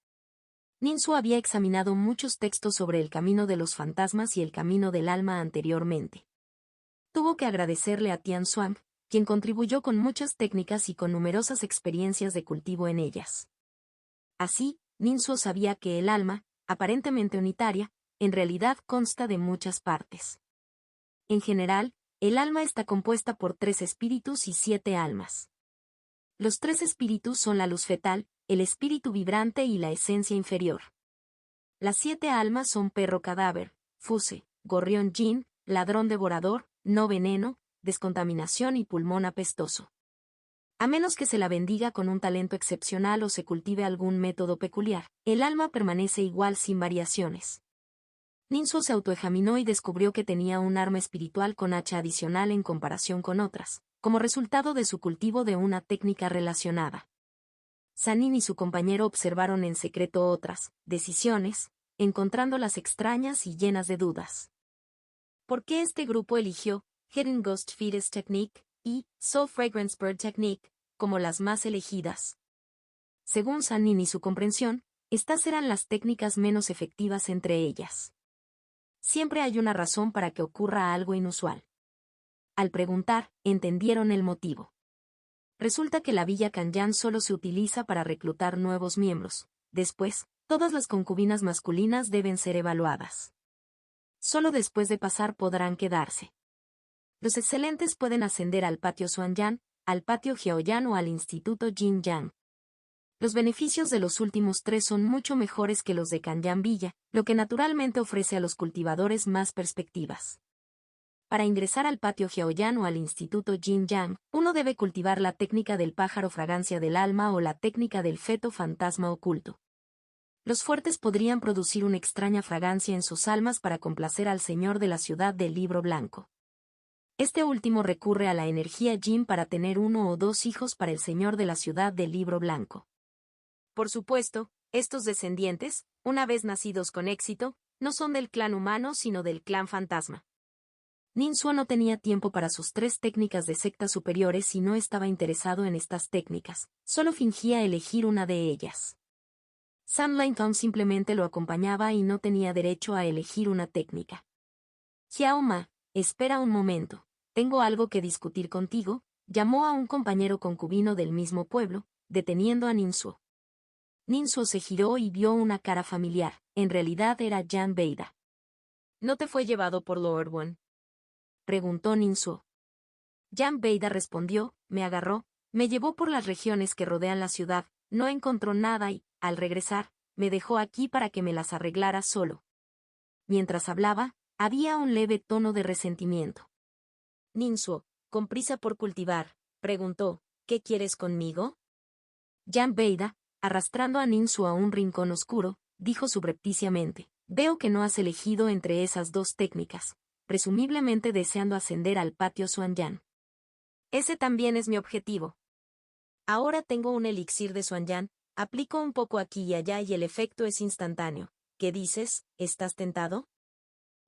[SPEAKER 1] Ninsu había examinado muchos textos sobre el camino de los fantasmas y el camino del alma anteriormente. Tuvo que agradecerle a Tian Xuan, quien contribuyó con muchas técnicas y con numerosas experiencias de cultivo en ellas. Así, Ninsu sabía que el alma, aparentemente unitaria, en realidad consta de muchas partes. En general, el alma está compuesta por 3 espíritus y 7 almas. Los 3 espíritus son la luz fetal, el espíritu vibrante y la esencia inferior. Las 7 almas son perro cadáver, fuse, gorrión yin, ladrón devorador, no veneno, descontaminación y pulmón apestoso. A menos que se la bendiga con un talento excepcional o se cultive algún método peculiar, el alma permanece igual sin variaciones. Ninsu se autoexaminó y descubrió que tenía un arma espiritual con hacha adicional en comparación con otras, como resultado de su cultivo de una técnica relacionada. Sanin y su compañero observaron en secreto otras decisiones, encontrándolas extrañas y llenas de dudas. ¿Por qué este grupo eligió Hidden Ghost Fetus Technique y Soul Fragrance Bird Technique como las más elegidas? Según Sanin y su comprensión, estas eran las técnicas menos efectivas entre ellas. Siempre hay una razón para que ocurra algo inusual. Al preguntar, entendieron el motivo. Resulta que la Villa Kanyan solo se utiliza para reclutar nuevos miembros. Después, todas las concubinas masculinas deben ser evaluadas. Solo después de pasar podrán quedarse. Los excelentes pueden ascender al patio Xuanyan, al patio Jiaoyan o al Instituto Jinyang. Los beneficios de los últimos tres son mucho mejores que los de Kanyang Villa, lo que naturalmente ofrece a los cultivadores más perspectivas. Para ingresar al patio Jiaoyan o al Instituto Jin Yang, uno debe cultivar la técnica del pájaro fragancia del alma o la técnica del feto fantasma oculto. Los fuertes podrían producir una extraña fragancia en sus almas para complacer al señor de la ciudad del libro blanco. Este último recurre a la energía Jin para tener uno o dos hijos para el señor de la ciudad del libro blanco. Por supuesto, estos descendientes, una vez nacidos con éxito, no son del clan humano sino del clan fantasma. Ninsuo no tenía tiempo para sus tres técnicas de sectas superiores y no estaba interesado en estas técnicas, solo fingía elegir una de ellas. Sunlight Tom simplemente lo acompañaba y no tenía derecho a elegir una técnica. Xiao Ma, espera un momento, tengo algo que discutir contigo, llamó a un compañero concubino del mismo pueblo, deteniendo a Ninsuo. Ninsuo se giró y vio una cara familiar, en realidad era Jan Beida. ¿No te fue llevado por Lord Wen?, preguntó Ninsuo. Jan Beida respondió, me agarró, me llevó por las regiones que rodean la ciudad, no encontró nada y, al regresar, me dejó aquí para que me las arreglara solo. Mientras hablaba, había un leve tono de resentimiento. Ninsuo, con prisa por cultivar, preguntó, ¿qué quieres conmigo? Jan Beida, arrastrando a Ninsuo a un rincón oscuro, dijo subrepticiamente, veo que no has elegido entre esas dos técnicas, presumiblemente deseando ascender al patio Xuanyan. Ese también es mi objetivo. Ahora tengo un elixir de Xuanyan, aplico un poco aquí y allá y el efecto es instantáneo. ¿Qué dices? ¿Estás tentado?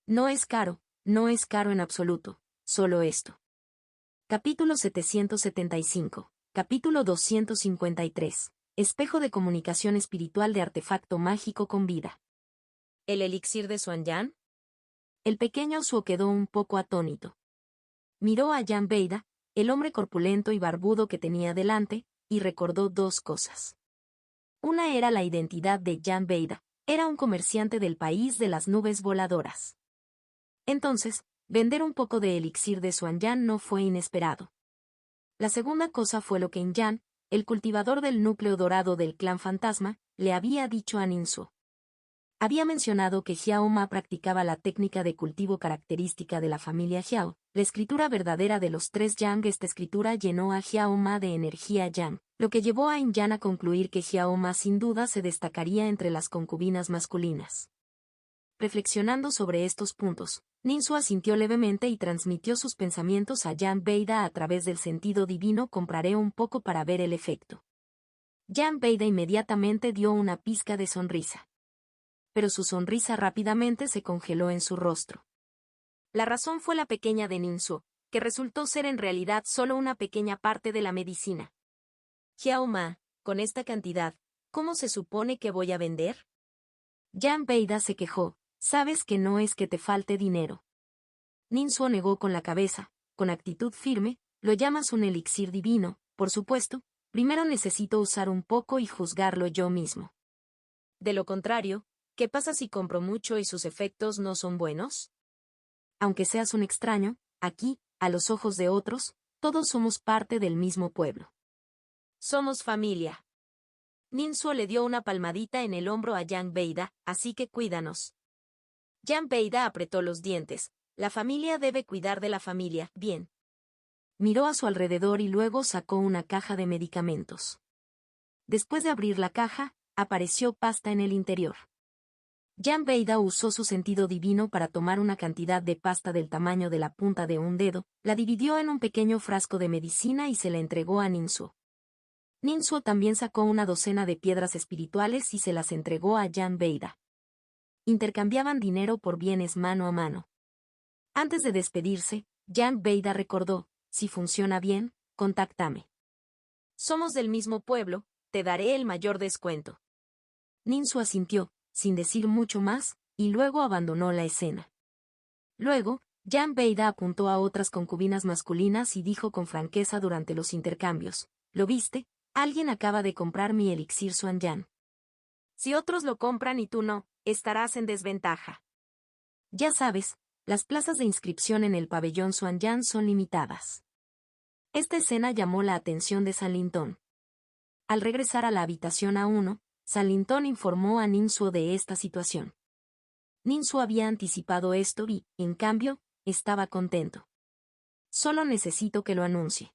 [SPEAKER 1] No es caro en absoluto, solo esto. Capítulo 775. Capítulo 253. Espejo de comunicación espiritual de artefacto mágico con vida. ¿El elixir de Xuanyan? El pequeño Suo quedó un poco atónito. Miró a Jan Beida, el hombre corpulento y barbudo que tenía delante, y recordó dos cosas. Una era la identidad de Jan Beida, era un comerciante del país de las nubes voladoras. Entonces, vender un poco de elixir de Xuanyan no fue inesperado. La segunda cosa fue lo que Inyan, el cultivador del núcleo dorado del clan fantasma, le había dicho a Ninsuo. Había mencionado que Xiao Ma practicaba la técnica de cultivo característica de la familia Xiao, la escritura verdadera de los tres Yang. Esta escritura llenó a Xiao Ma de energía Yang, lo que llevó a Inyan a concluir que Xiao Ma sin duda se destacaría entre las concubinas masculinas. Reflexionando sobre estos puntos, Ninsuo asintió levemente y transmitió sus pensamientos a Jan Beida a través del sentido divino. Compraré un poco para ver el efecto. Jan Beida inmediatamente dio una pizca de sonrisa. Pero su sonrisa rápidamente se congeló en su rostro. La razón fue la pequeña de Ninsuo, que resultó ser en realidad solo una pequeña parte de la medicina. Xiao Ma, con esta cantidad, ¿cómo se supone que voy a vender? Jan Beida se quejó, sabes que no es que te falte dinero. Ninsuo negó con la cabeza, con actitud firme, lo llamas un elixir divino, por supuesto, primero necesito usar un poco y juzgarlo yo mismo. De lo contrario, ¿qué pasa si compro mucho y sus efectos no son buenos? Aunque seas un extraño, aquí, a los ojos de otros, todos somos parte del mismo pueblo. Somos familia. Ninsuo le dio una palmadita en el hombro a Jan Beida, así que cuídanos. Jan Beida apretó los dientes. La familia debe cuidar de la familia, bien. Miró a su alrededor y luego sacó una caja de medicamentos. Después de abrir la caja, apareció pasta en el interior. Jan Beida usó su sentido divino para tomar una cantidad de pasta del tamaño de la punta de un dedo, la dividió en un pequeño frasco de medicina y se la entregó a Ninsuo. Ninsuo también sacó una docena de piedras espirituales y se las entregó a Jan Beida. Intercambiaban dinero por bienes mano a mano. Antes de despedirse, Jan Beida recordó, si funciona bien, contáctame. Somos del mismo pueblo, te daré el mayor descuento. Ninsuo asintió, sin decir mucho más, y luego abandonó la escena. Luego, Jan Beida apuntó a otras concubinas masculinas y dijo con franqueza durante los intercambios, ¿lo viste? Alguien acaba de comprar mi elixir Xuanyan. Si otros lo compran y tú no, estarás en desventaja. Ya sabes, las plazas de inscripción en el pabellón Xuanyan son limitadas. Esta escena llamó la atención de San Lintón. Al regresar a la habitación A1, San Lintón informó a Ninsuo de esta situación. Ninsuo había anticipado esto y, en cambio, estaba contento. Solo necesito que lo anuncie.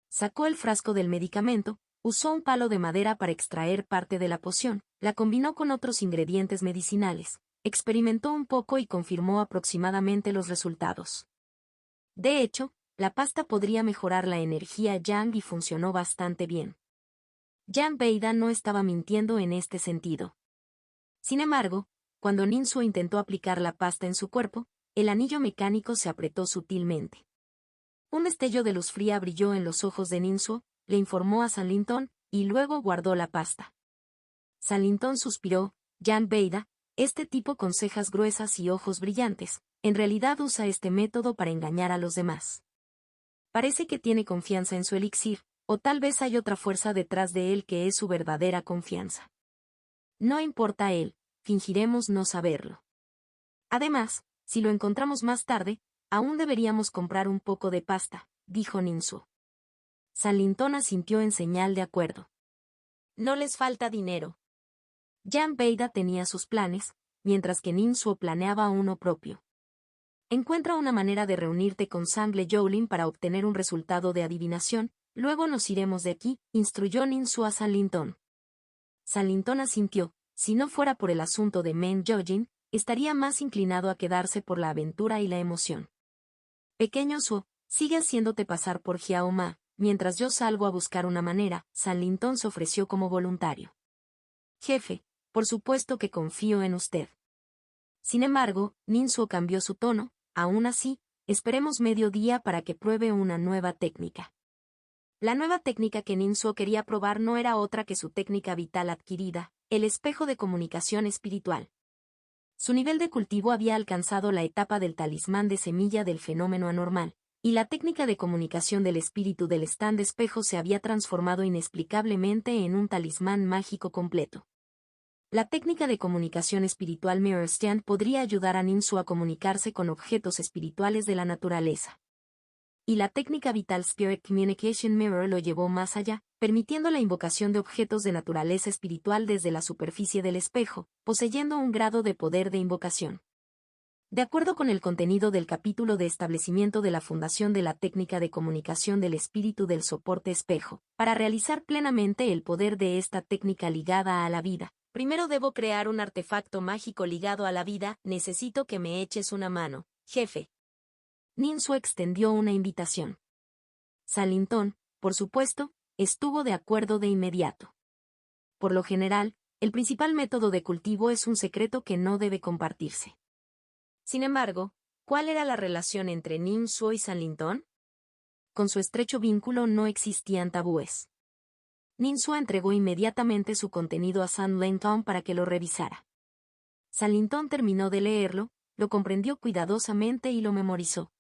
[SPEAKER 1] Sacó el frasco del medicamento, usó un palo de madera para extraer parte de la poción, la combinó con otros ingredientes medicinales, experimentó un poco y confirmó aproximadamente los resultados. De hecho, la pasta podría mejorar la energía Yang y funcionó bastante bien. Yang Beida no estaba mintiendo en este sentido. Sin embargo, cuando Ninsuo intentó aplicar la pasta en su cuerpo, el anillo mecánico se apretó sutilmente. Un destello de luz fría brilló en los ojos de Ninsuo, le informó a San Lintón, y luego guardó la pasta. San Lintón suspiró: Yang Beida, este tipo con cejas gruesas y ojos brillantes, en realidad usa este método para engañar a los demás. Parece que tiene confianza en su elixir, o tal vez hay otra fuerza detrás de él que es su verdadera confianza. No importa él, fingiremos no saberlo. Además, si lo encontramos más tarde, aún deberíamos comprar un poco de pasta, dijo Ninsuo. San Lintón asintió en señal de acuerdo. No les falta dinero. Yang Beida tenía sus planes, mientras que Ninsuo planeaba uno propio. Encuentra una manera de reunirte con Sangle Jolin para obtener un resultado de adivinación, luego nos iremos de aquí, instruyó Ninsuo a San Lintón. San Lintón asintió: si no fuera por el asunto de Men Jojin, estaría más inclinado a quedarse por la aventura y la emoción. Pequeño Suo, sigue haciéndote pasar por Jiao Ma, mientras yo salgo a buscar una manera. San Lintón se ofreció como voluntario. Jefe, por supuesto que confío en usted. Sin embargo, Ninsuo cambió su tono: aún así, esperemos mediodía para que pruebe una nueva técnica. La nueva técnica que Ninsuo quería probar no era otra que su técnica vital adquirida, el espejo de comunicación espiritual. Su nivel de cultivo había alcanzado la etapa del talismán de semilla del fenómeno anormal, y la técnica de comunicación del espíritu del stand de espejo se había transformado inexplicablemente en un talismán mágico completo. La técnica de comunicación espiritual Mirror Stand podría ayudar a Ninsuo a comunicarse con objetos espirituales de la naturaleza. Y la técnica Vital Spirit Communication Mirror lo llevó más allá, permitiendo la invocación de objetos de naturaleza espiritual desde la superficie del espejo, poseyendo un grado de poder de invocación. De acuerdo con el contenido del capítulo de establecimiento de la fundación de la técnica de comunicación del espíritu del soporte espejo, para realizar plenamente el poder de esta técnica ligada a la vida, primero debo crear un artefacto mágico ligado a la vida. Necesito que me eches una mano, jefe. Ninsuo extendió una invitación. San Lintón, por supuesto, estuvo de acuerdo de inmediato. Por lo general, el principal método de cultivo es un secreto que no debe compartirse. Sin embargo, ¿cuál era la relación entre Ninsuo y San Lintón? Con su estrecho vínculo no existían tabúes. Ninsuo entregó inmediatamente su contenido a San Lintón para que lo revisara. San Lintón terminó de leerlo, lo comprendió cuidadosamente y lo memorizó.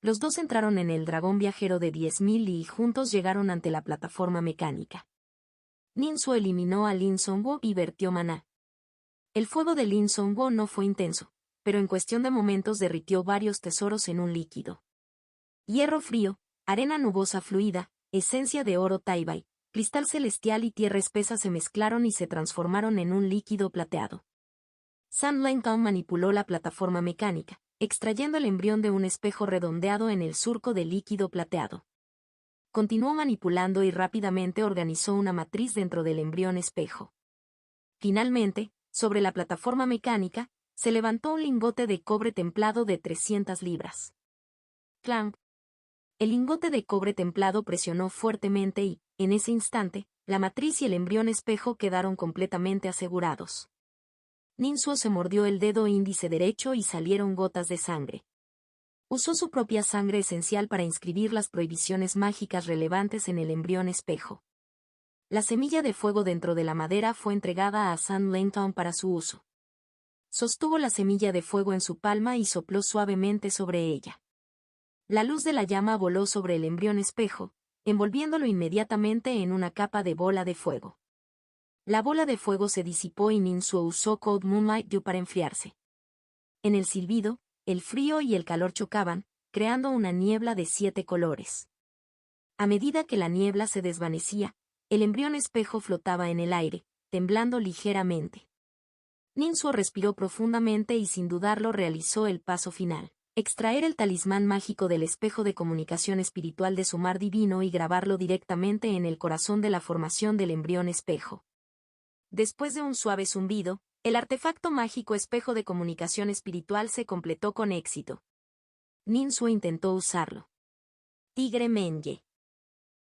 [SPEAKER 1] Los dos entraron en el dragón viajero de 10.000 y juntos llegaron ante la plataforma mecánica. Ninsuo eliminó a Lin Songwo y vertió maná. El fuego de Lin Songwo no fue intenso, pero en cuestión de momentos derritió varios tesoros en un líquido. Hierro frío, arena nubosa fluida, esencia de oro taibai, cristal celestial y tierra espesa se mezclaron y se transformaron en un líquido plateado. San Lintong manipuló la plataforma mecánica, extrayendo el embrión de un espejo redondeado en el surco de líquido plateado. Continuó manipulando y rápidamente organizó una matriz dentro del embrión espejo. Finalmente, sobre la plataforma mecánica, se levantó un lingote de cobre templado de 300 libras. ¡Clank! El lingote de cobre templado presionó fuertemente y, en ese instante, la matriz y el embrión espejo quedaron completamente asegurados. Ninsuo se mordió el dedo índice derecho y salieron gotas de sangre. Usó su propia sangre esencial para inscribir las prohibiciones mágicas relevantes en el embrión espejo. La semilla de fuego dentro de la madera fue entregada a San Lintong para su uso. Sostuvo la semilla de fuego en su palma y sopló suavemente sobre ella. La luz de la llama voló sobre el embrión espejo, envolviéndolo inmediatamente en una capa de bola de fuego. La bola de fuego se disipó y Ninsuo usó Cold Moonlight Dew para enfriarse. En el silbido, el frío y el calor chocaban, creando una niebla de 7 colores. A medida que la niebla se desvanecía, El embrión espejo flotaba en el aire, temblando ligeramente. Ninsuo respiró profundamente y sin dudarlo realizó el paso final. Extraer el talismán mágico del espejo de comunicación espiritual de su mar divino y grabarlo directamente en el corazón de la formación del embrión espejo. Después de un suave zumbido, el artefacto mágico espejo de comunicación espiritual se completó con éxito. Ninsuo intentó usarlo. Tigre Menye.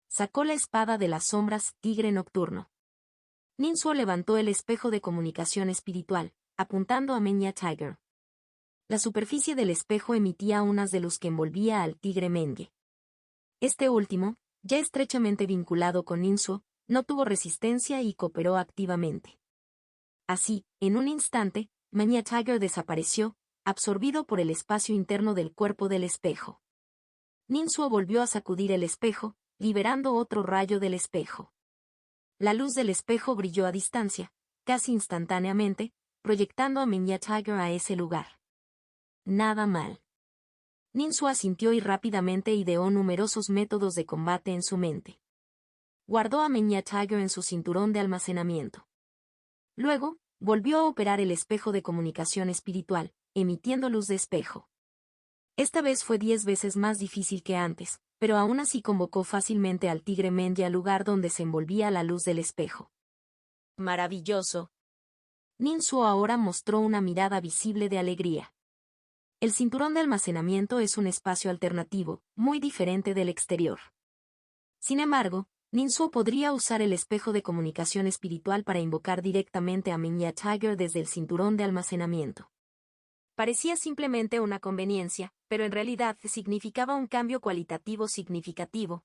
[SPEAKER 1] Sacó la espada de las sombras, tigre nocturno. Ninsuo levantó el espejo de comunicación espiritual, apuntando a Menya Tiger. La superficie del espejo emitía unas de luz que envolvía al tigre Menye. Este último, ya estrechamente vinculado con Ninsuo, no tuvo resistencia y cooperó activamente. Así, en un instante, Menya Tiger desapareció, absorbido por el espacio interno del cuerpo del espejo. Ninsuo volvió a sacudir el espejo, liberando otro rayo del espejo. La luz del espejo brilló a distancia, casi instantáneamente, proyectando a Menya Tiger a ese lugar. Nada mal. Ninsuo asintió y rápidamente ideó numerosos métodos de combate en su mente. Guardó a Menya Tiger en su cinturón de almacenamiento. Luego, volvió a operar el espejo de comunicación espiritual, emitiendo luz de espejo. Esta vez fue 10 veces más difícil que antes, pero aún así convocó fácilmente al tigre Menye al lugar donde se envolvía la luz del espejo. ¡Maravilloso! Ninsuo ahora mostró una mirada visible de alegría. El cinturón de almacenamiento es un espacio alternativo, muy diferente del exterior. Sin embargo, Ninsuo podría usar el espejo de comunicación espiritual para invocar directamente a Menya Tiger desde el cinturón de almacenamiento. Parecía simplemente una conveniencia, pero en realidad significaba un cambio cualitativo significativo.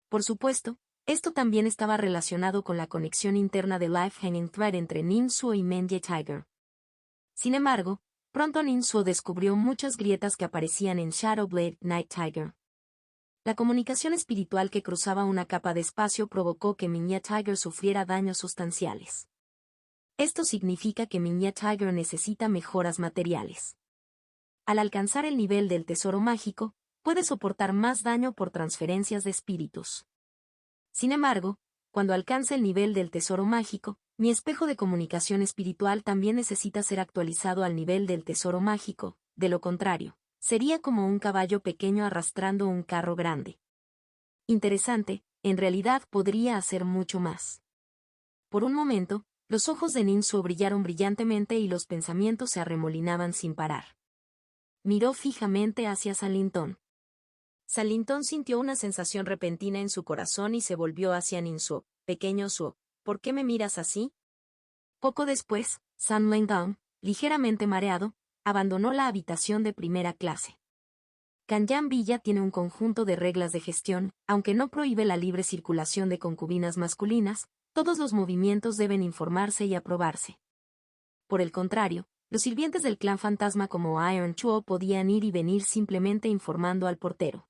[SPEAKER 1] Por supuesto, esto también estaba relacionado con la conexión interna de Life Hanging Thread entre Ninsuo y Menya Tiger. Sin embargo, pronto Ninsuo descubrió muchas grietas que aparecían en Shadowblade Night Tiger. La comunicación espiritual que cruzaba una capa de espacio provocó que Menya Tiger sufriera daños sustanciales. Esto significa que Menya Tiger necesita mejoras materiales. Al alcanzar el nivel del tesoro mágico, puede soportar más daño por transferencias de espíritus. Sin embargo, cuando alcance el nivel del tesoro mágico, mi espejo de comunicación espiritual también necesita ser actualizado al nivel del tesoro mágico, de lo contrario, sería como un caballo pequeño arrastrando un carro grande. Interesante, en realidad podría hacer mucho más. Por un momento, los ojos de Ninsuo brillaron brillantemente y los pensamientos se arremolinaban sin parar. Miró fijamente hacia Salintón. Salintón sintió una sensación repentina en su corazón y se volvió hacia Ninsuo. Pequeño Suo, ¿por qué me miras así? Poco después, San Lenggang, ligeramente mareado, abandonó la habitación de primera clase. Kanyan Villa tiene un conjunto de reglas de gestión, aunque no prohíbe la libre circulación de concubinas masculinas, todos los movimientos deben informarse y aprobarse. Por el contrario, los sirvientes del clan fantasma como Iron Chuo podían ir y venir simplemente informando al portero.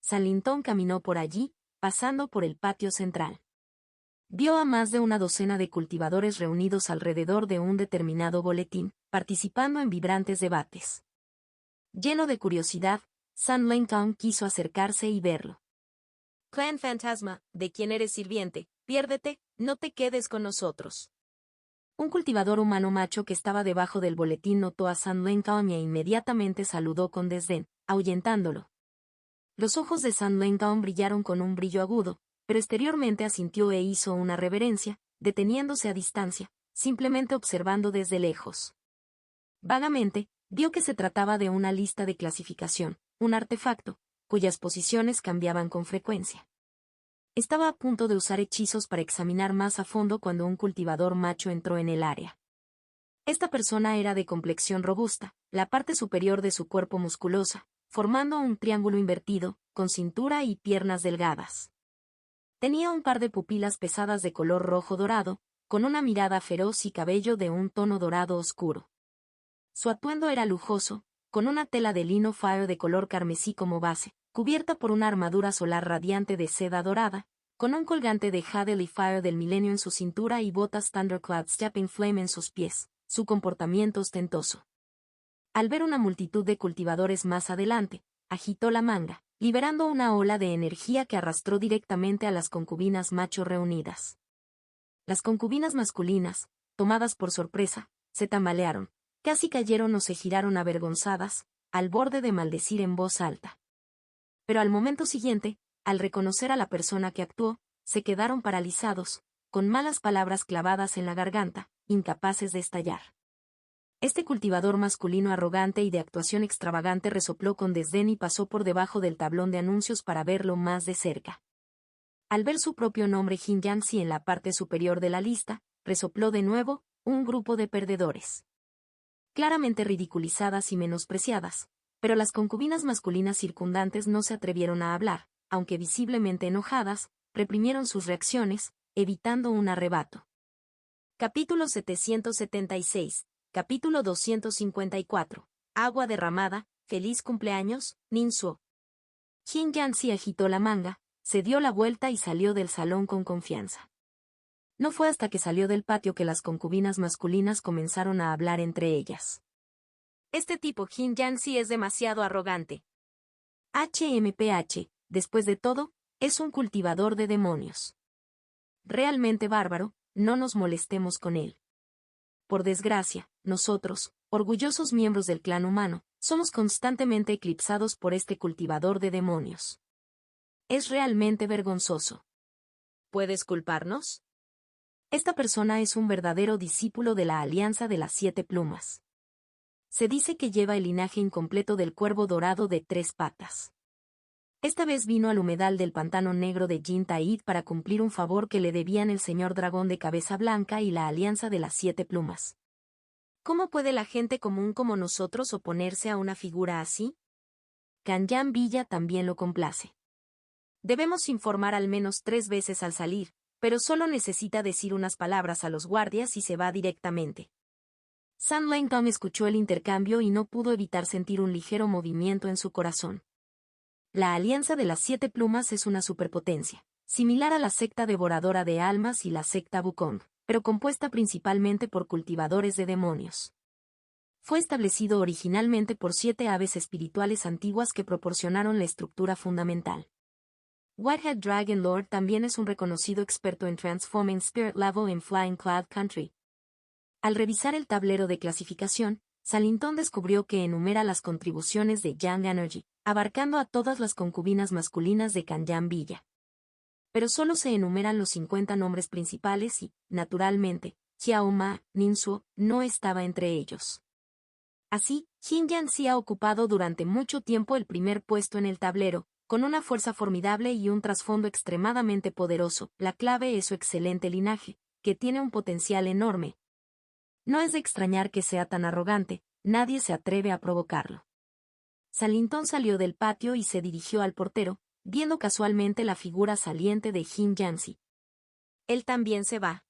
[SPEAKER 1] Salintón caminó por allí, pasando por el patio central. Vio a más de una docena de cultivadores reunidos alrededor de un determinado boletín, participando en vibrantes debates. Lleno de curiosidad, San Lengkong quiso acercarse y verlo. Clan Fantasma, ¿de quién eres sirviente? Piérdete, no te quedes con nosotros. Un cultivador humano macho que estaba debajo del boletín notó a San Lengkong e inmediatamente saludó con desdén, ahuyentándolo. Los ojos de San Lengkong brillaron con un brillo agudo, pero exteriormente asintió e hizo una reverencia, deteniéndose a distancia, simplemente observando desde lejos. Vagamente, vio que se trataba de una lista de clasificación, un artefacto, cuyas posiciones cambiaban con frecuencia. Estaba a punto de usar hechizos para examinar más a fondo cuando un cultivador macho entró en el área. Esta persona era de complexión robusta, la parte superior de su cuerpo musculosa, formando un triángulo invertido, con cintura y piernas delgadas. Tenía un par de pupilas pesadas de color rojo dorado, con una mirada feroz y cabello de un tono dorado oscuro. Su atuendo era lujoso, con una tela de lino fire de color carmesí como base, cubierta por una armadura solar radiante de seda dorada, con un colgante de Jade y Fire del milenio en su cintura y botas Thundercloud Stepping Flame en sus pies, su comportamiento ostentoso. Al ver una multitud de cultivadores más adelante, agitó la manga, liberando una ola de energía que arrastró directamente a las concubinas macho reunidas. Las concubinas masculinas, tomadas por sorpresa, se tambalearon, casi cayeron o se giraron avergonzadas, al borde de maldecir en voz alta. Pero al momento siguiente, al reconocer a la persona que actuó, se quedaron paralizados, con malas palabras clavadas en la garganta, incapaces de estallar. Este cultivador masculino arrogante y de actuación extravagante resopló con desdén y pasó por debajo del tablón de anuncios para verlo más de cerca. Al ver su propio nombre Jin Yanxi en la parte superior de la lista, resopló de nuevo, un grupo de perdedores. Claramente ridiculizadas y menospreciadas, pero las concubinas masculinas circundantes no se atrevieron a hablar, aunque visiblemente enojadas, reprimieron sus reacciones, evitando un arrebato. Capítulo 776. Capítulo 254. Agua derramada, feliz cumpleaños, Ninsuo. Jin Yanxi agitó la manga, se dio la vuelta y salió del salón con confianza. No fue hasta que salió del patio que las concubinas masculinas comenzaron a hablar entre ellas. Este tipo Jin Yanxi es demasiado arrogante. HMPH, después de todo, es un cultivador de demonios. Realmente bárbaro, no nos molestemos con él. Por desgracia, nosotros, orgullosos miembros del clan humano, somos constantemente eclipsados por este cultivador de demonios. Es realmente vergonzoso. ¿Puedes culparnos? Esta persona es un verdadero discípulo de la Alianza de las Siete Plumas. Se dice que lleva el linaje incompleto del cuervo dorado de 3 patas. Esta vez vino al humedal del pantano negro de Jin Taid para cumplir un favor que le debían el señor dragón de cabeza blanca y la Alianza de las Siete Plumas. ¿Cómo puede la gente común como nosotros oponerse a una figura así? Kanyan Villa también lo complace. Debemos informar al menos 3 veces al salir, pero solo necesita decir unas palabras a los guardias y se va directamente. San Langdong escuchó el intercambio y no pudo evitar sentir un ligero movimiento en su corazón. La Alianza de las Siete Plumas es una superpotencia, similar a la secta devoradora de almas y la secta Wukong, pero compuesta principalmente por cultivadores de demonios. Fue establecido originalmente por 7 aves espirituales antiguas que proporcionaron la estructura fundamental. Whitehead Dragon Lord también es un reconocido experto en Transforming Spirit Level en Flying Cloud Country. Al revisar el tablero de clasificación, Salinton descubrió que enumera las contribuciones de Yang Energy, abarcando a todas las concubinas masculinas de Kanyan Villa. Pero solo se enumeran los 50 nombres principales y, naturalmente, Xiao Ma, Ninsuo, no estaba entre ellos. Así, Jin Yanxi ha ocupado durante mucho tiempo el primer puesto en el tablero, con una fuerza formidable y un trasfondo extremadamente poderoso. La clave es su excelente linaje, que tiene un potencial enorme. No es de extrañar que sea tan arrogante, nadie se atreve a provocarlo. Salinton salió del patio y se dirigió al portero, viendo casualmente la figura saliente de Jin Yanxi. Él también se va.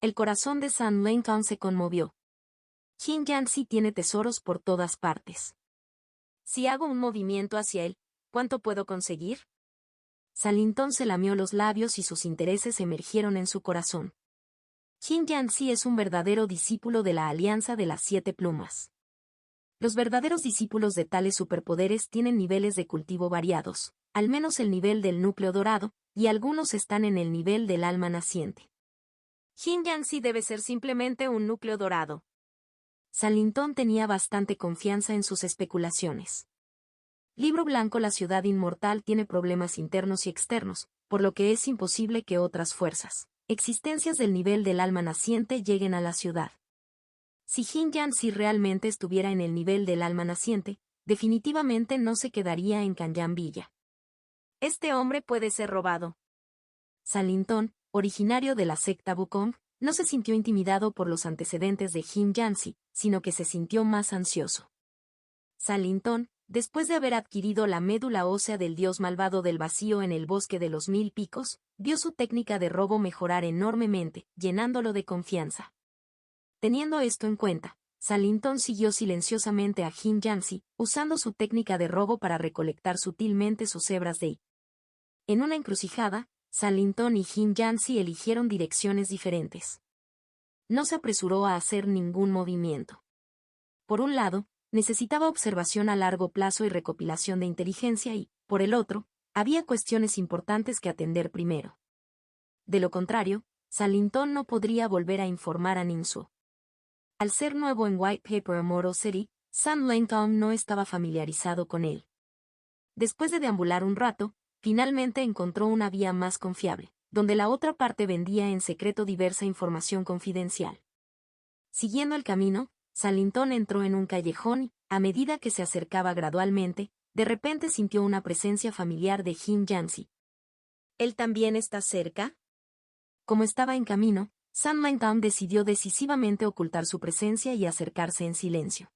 [SPEAKER 1] El corazón de San Langdong se conmovió. Jin Yanxi tiene tesoros por todas partes. Si hago un movimiento hacia él, ¿cuánto puedo conseguir? Salinton se lamió los labios y sus intereses emergieron en su corazón. Jin Yanxi es un verdadero discípulo de la Alianza de las Siete Plumas. Los verdaderos discípulos de tales superpoderes tienen niveles de cultivo variados, al menos el nivel del núcleo dorado, y algunos están en el nivel del alma naciente. Jin Yanxi debe ser simplemente un núcleo dorado. Salinton tenía bastante confianza en sus especulaciones. Libro Blanco. La ciudad inmortal tiene problemas internos y externos, por lo que es imposible que otras fuerzas, existencias del nivel del alma naciente lleguen a la ciudad. Si Jin Yanxi realmente estuviera en el nivel del alma naciente, definitivamente no se quedaría en Kanyan Villa. Este hombre puede ser robado. Salinton, originario de la secta Wukong, no se sintió intimidado por los antecedentes de Jin Yanxi, sino que se sintió más ansioso. Salinton, después de haber adquirido la médula ósea del dios malvado del vacío en el bosque de los 1000 picos, vio su técnica de robo mejorar enormemente, llenándolo de confianza. Teniendo esto en cuenta, Salinton siguió silenciosamente a Jin Yanxi, usando su técnica de robo para recolectar sutilmente sus hebras de I. En una encrucijada, Salinton y Jin Yanxi eligieron direcciones diferentes. No se apresuró a hacer ningún movimiento. Por un lado, necesitaba observación a largo plazo y recopilación de inteligencia y, por el otro, había cuestiones importantes que atender primero. De lo contrario, Salington no podría volver a informar a Ninsu. Al ser nuevo en White Paper Immortal City, Sam Langton no estaba familiarizado con él. Después de deambular un rato, finalmente encontró una vía más confiable, donde la otra parte vendía en secreto diversa información confidencial. Siguiendo el camino, Salington entró en un callejón y, a medida que se acercaba gradualmente, de repente sintió una presencia familiar de Jin Yancy. ¿Él también está cerca? Como estaba en camino, Sam Langton decidió decisivamente ocultar su presencia y acercarse en silencio.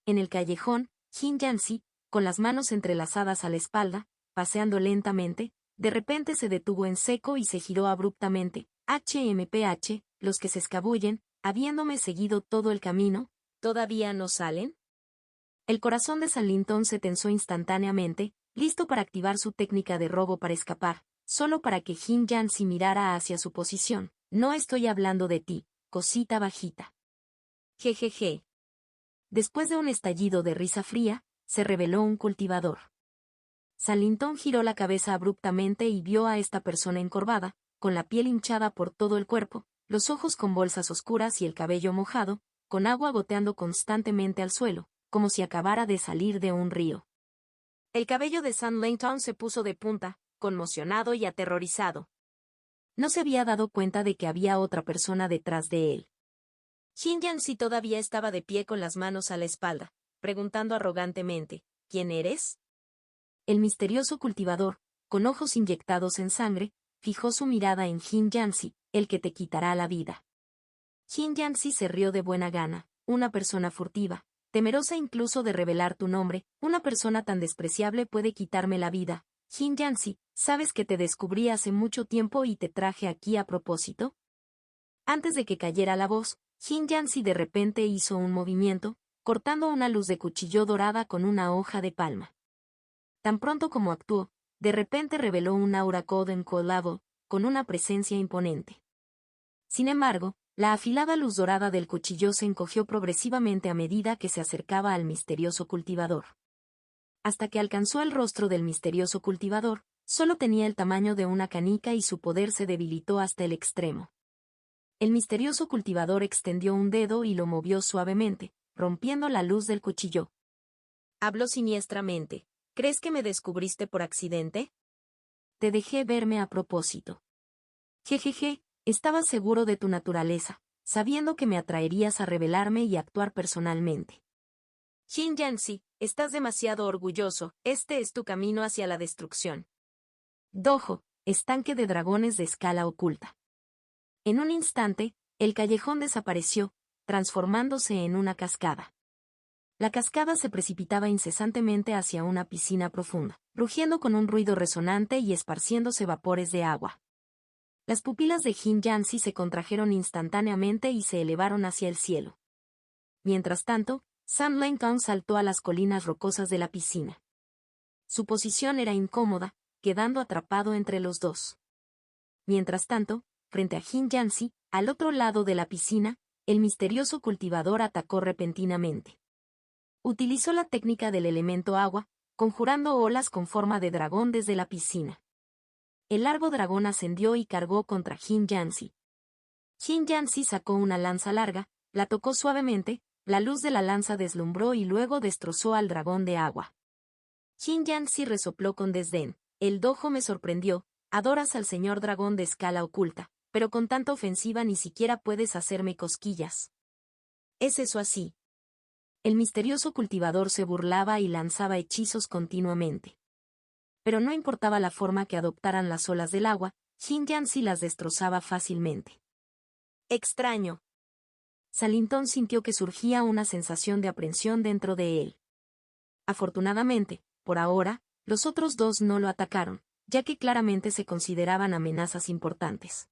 [SPEAKER 1] En el callejón, Jin Yancy, con las manos entrelazadas a la espalda, paseando lentamente, de repente se detuvo en seco y se giró abruptamente. HMPH, los que se escabullen, habiéndome seguido todo el camino, ¿todavía no salen? El corazón de Salington se tensó instantáneamente, listo para activar su técnica de robo para escapar, solo para que Jin Yancy mirara hacia su posición. No estoy hablando de ti, cosita bajita. Jejeje. Después de un estallido de risa fría, se reveló un cultivador. Salington giró la cabeza abruptamente y vio a esta persona encorvada, con la piel hinchada por todo el cuerpo, los ojos con bolsas oscuras y el cabello mojado, con agua goteando constantemente al suelo, como si acabara de salir de un río. El cabello de Sam Langton se puso de punta, conmocionado y aterrorizado. No se había dado cuenta de que había otra persona detrás de él. Jin Yancy todavía estaba de pie con las manos a la espalda, preguntando arrogantemente, ¿quién eres? El misterioso cultivador, con ojos inyectados en sangre, fijó su mirada en Jin Yancy, el que te quitará la vida. Jin Yancy se rió de buena gana, una persona furtiva, temerosa incluso de revelar tu nombre, una persona tan despreciable puede quitarme la vida. Jin Yancy, ¿sabes que te descubrí hace mucho tiempo y te traje aquí a propósito? Antes de que cayera la voz, Jin Yancy de repente hizo un movimiento, cortando una luz de cuchillo dorada con una hoja de palma. Tan pronto como actuó, de repente reveló un aura Golden Level, con una presencia imponente. Sin embargo, la afilada luz dorada del cuchillo se encogió progresivamente a medida que se acercaba al misterioso cultivador. Hasta que alcanzó el rostro del misterioso cultivador, solo tenía el tamaño de una canica y su poder se debilitó hasta el extremo. El misterioso cultivador extendió un dedo y lo movió suavemente, rompiendo la luz del cuchillo. Habló siniestramente. ¿Crees que me descubriste por accidente? Te dejé verme a propósito. Jejeje, estaba seguro de tu naturaleza, sabiendo que me atraerías a revelarme y actuar personalmente. Jin Yancy, estás demasiado orgulloso, este es tu camino hacia la destrucción. Dojo, estanque de dragones de escala oculta. En un instante, el callejón desapareció, transformándose en una cascada. La cascada se precipitaba incesantemente hacia una piscina profunda, rugiendo con un ruido resonante y esparciéndose vapores de agua. Las pupilas de Jin Yancy se contrajeron instantáneamente y se elevaron hacia el cielo. Mientras tanto, Sam Langton saltó a las colinas rocosas de la piscina. Su posición era incómoda, quedando atrapado entre los dos. Mientras tanto, frente a Jin Yancy, al otro lado de la piscina, el misterioso cultivador atacó repentinamente. Utilizó la técnica del elemento agua, conjurando olas con forma de dragón desde la piscina. El largo dragón ascendió y cargó contra Jin Yancy. Jin Yancy sacó una lanza larga, la tocó suavemente, la luz de la lanza deslumbró y luego destrozó al dragón de agua. Jin Yancy resopló con desdén. El dojo me sorprendió, adoras al señor dragón de escala oculta, pero con tanta ofensiva ni siquiera puedes hacerme cosquillas. ¿Es eso así? El misterioso cultivador se burlaba y lanzaba hechizos continuamente. Pero no importaba la forma que adoptaran las olas del agua, Jin Yancy las destrozaba fácilmente. Extraño. Salington sintió que surgía una sensación de aprensión dentro de él. Afortunadamente, por ahora, los otros dos no lo atacaron, ya que claramente se consideraban amenazas importantes.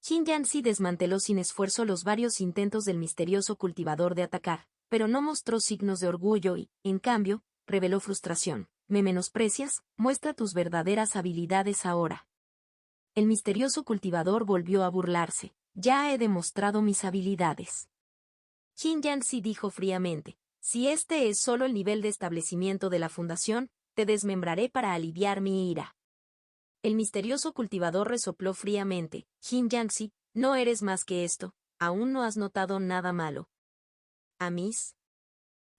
[SPEAKER 1] Jin Yancy desmanteló sin esfuerzo los varios intentos del misterioso cultivador de atacar, pero no mostró signos de orgullo y, en cambio, reveló frustración. ¿Me menosprecias? Muestra tus verdaderas habilidades ahora. El misterioso cultivador volvió a burlarse. Ya he demostrado mis habilidades. Jin Yancy dijo fríamente. Si este es solo el nivel de establecimiento de la fundación, te desmembraré para aliviar mi ira. El misterioso cultivador resopló fríamente. Jin Yangtze, no eres más que esto, aún no has notado nada malo. ¿Amis?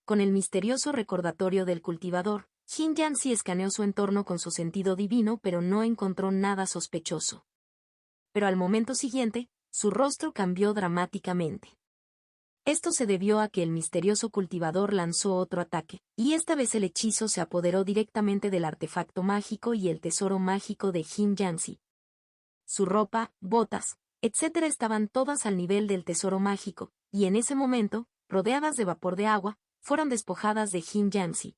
[SPEAKER 1] Con el misterioso recordatorio del cultivador, Jin Yangtze escaneó su entorno con su sentido divino pero no encontró nada sospechoso. Pero al momento siguiente, su rostro cambió dramáticamente. Esto se debió a que el misterioso cultivador lanzó otro ataque, y esta vez el hechizo se apoderó directamente del artefacto mágico y el tesoro mágico de Jin Yangtze. Su ropa, botas, etc. estaban todas al nivel del tesoro mágico, y en ese momento, rodeadas de vapor de agua, fueron despojadas de Jin Yangtze.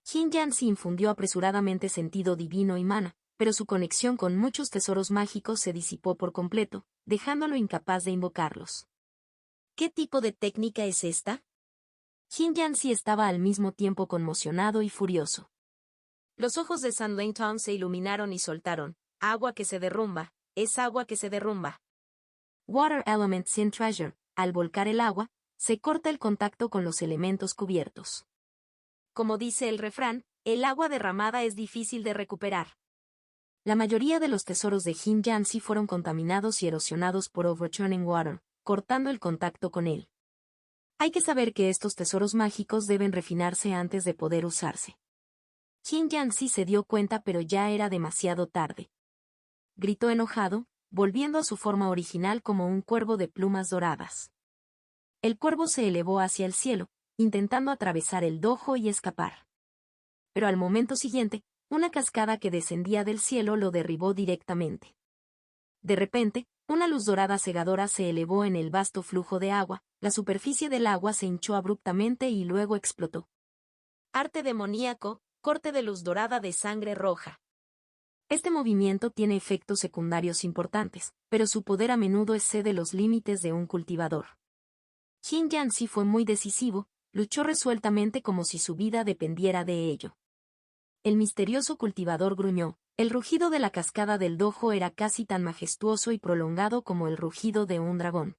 [SPEAKER 1] Jin Yangtze infundió apresuradamente sentido divino y mana, pero su conexión con muchos tesoros mágicos se disipó por completo, dejándolo incapaz de invocarlos. ¿Qué tipo de técnica es esta? Jin Yangtze estaba al mismo tiempo conmocionado y furioso. Los ojos de San Lin-Tong se iluminaron y soltaron. Agua que se derrumba, es agua que se derrumba. Water Element Sin Treasure, al volcar el agua, se corta el contacto con los elementos cubiertos. Como dice el refrán, el agua derramada es difícil de recuperar. La mayoría de los tesoros de Jin Yangtze fueron contaminados y erosionados por Overturning Water, cortando el contacto con él. Hay que saber que estos tesoros mágicos deben refinarse antes de poder usarse. Jin Yangtze se dio cuenta pero ya era demasiado tarde. Gritó enojado, volviendo a su forma original como un cuervo de plumas doradas. El cuervo se elevó hacia el cielo, intentando atravesar el dojo y escapar. Pero al momento siguiente, una cascada que descendía del cielo lo derribó directamente. De repente, una luz dorada cegadora se elevó en el vasto flujo de agua, la superficie del agua se hinchó abruptamente y luego explotó. Arte demoníaco, corte de luz dorada de sangre roja. Este movimiento tiene efectos secundarios importantes, pero su poder a menudo excede los límites de un cultivador. Jin Yangtze fue muy decisivo, luchó resueltamente como si su vida dependiera de ello. El misterioso cultivador gruñó. El rugido de la cascada del dojo era casi tan majestuoso y prolongado como el rugido de un dragón.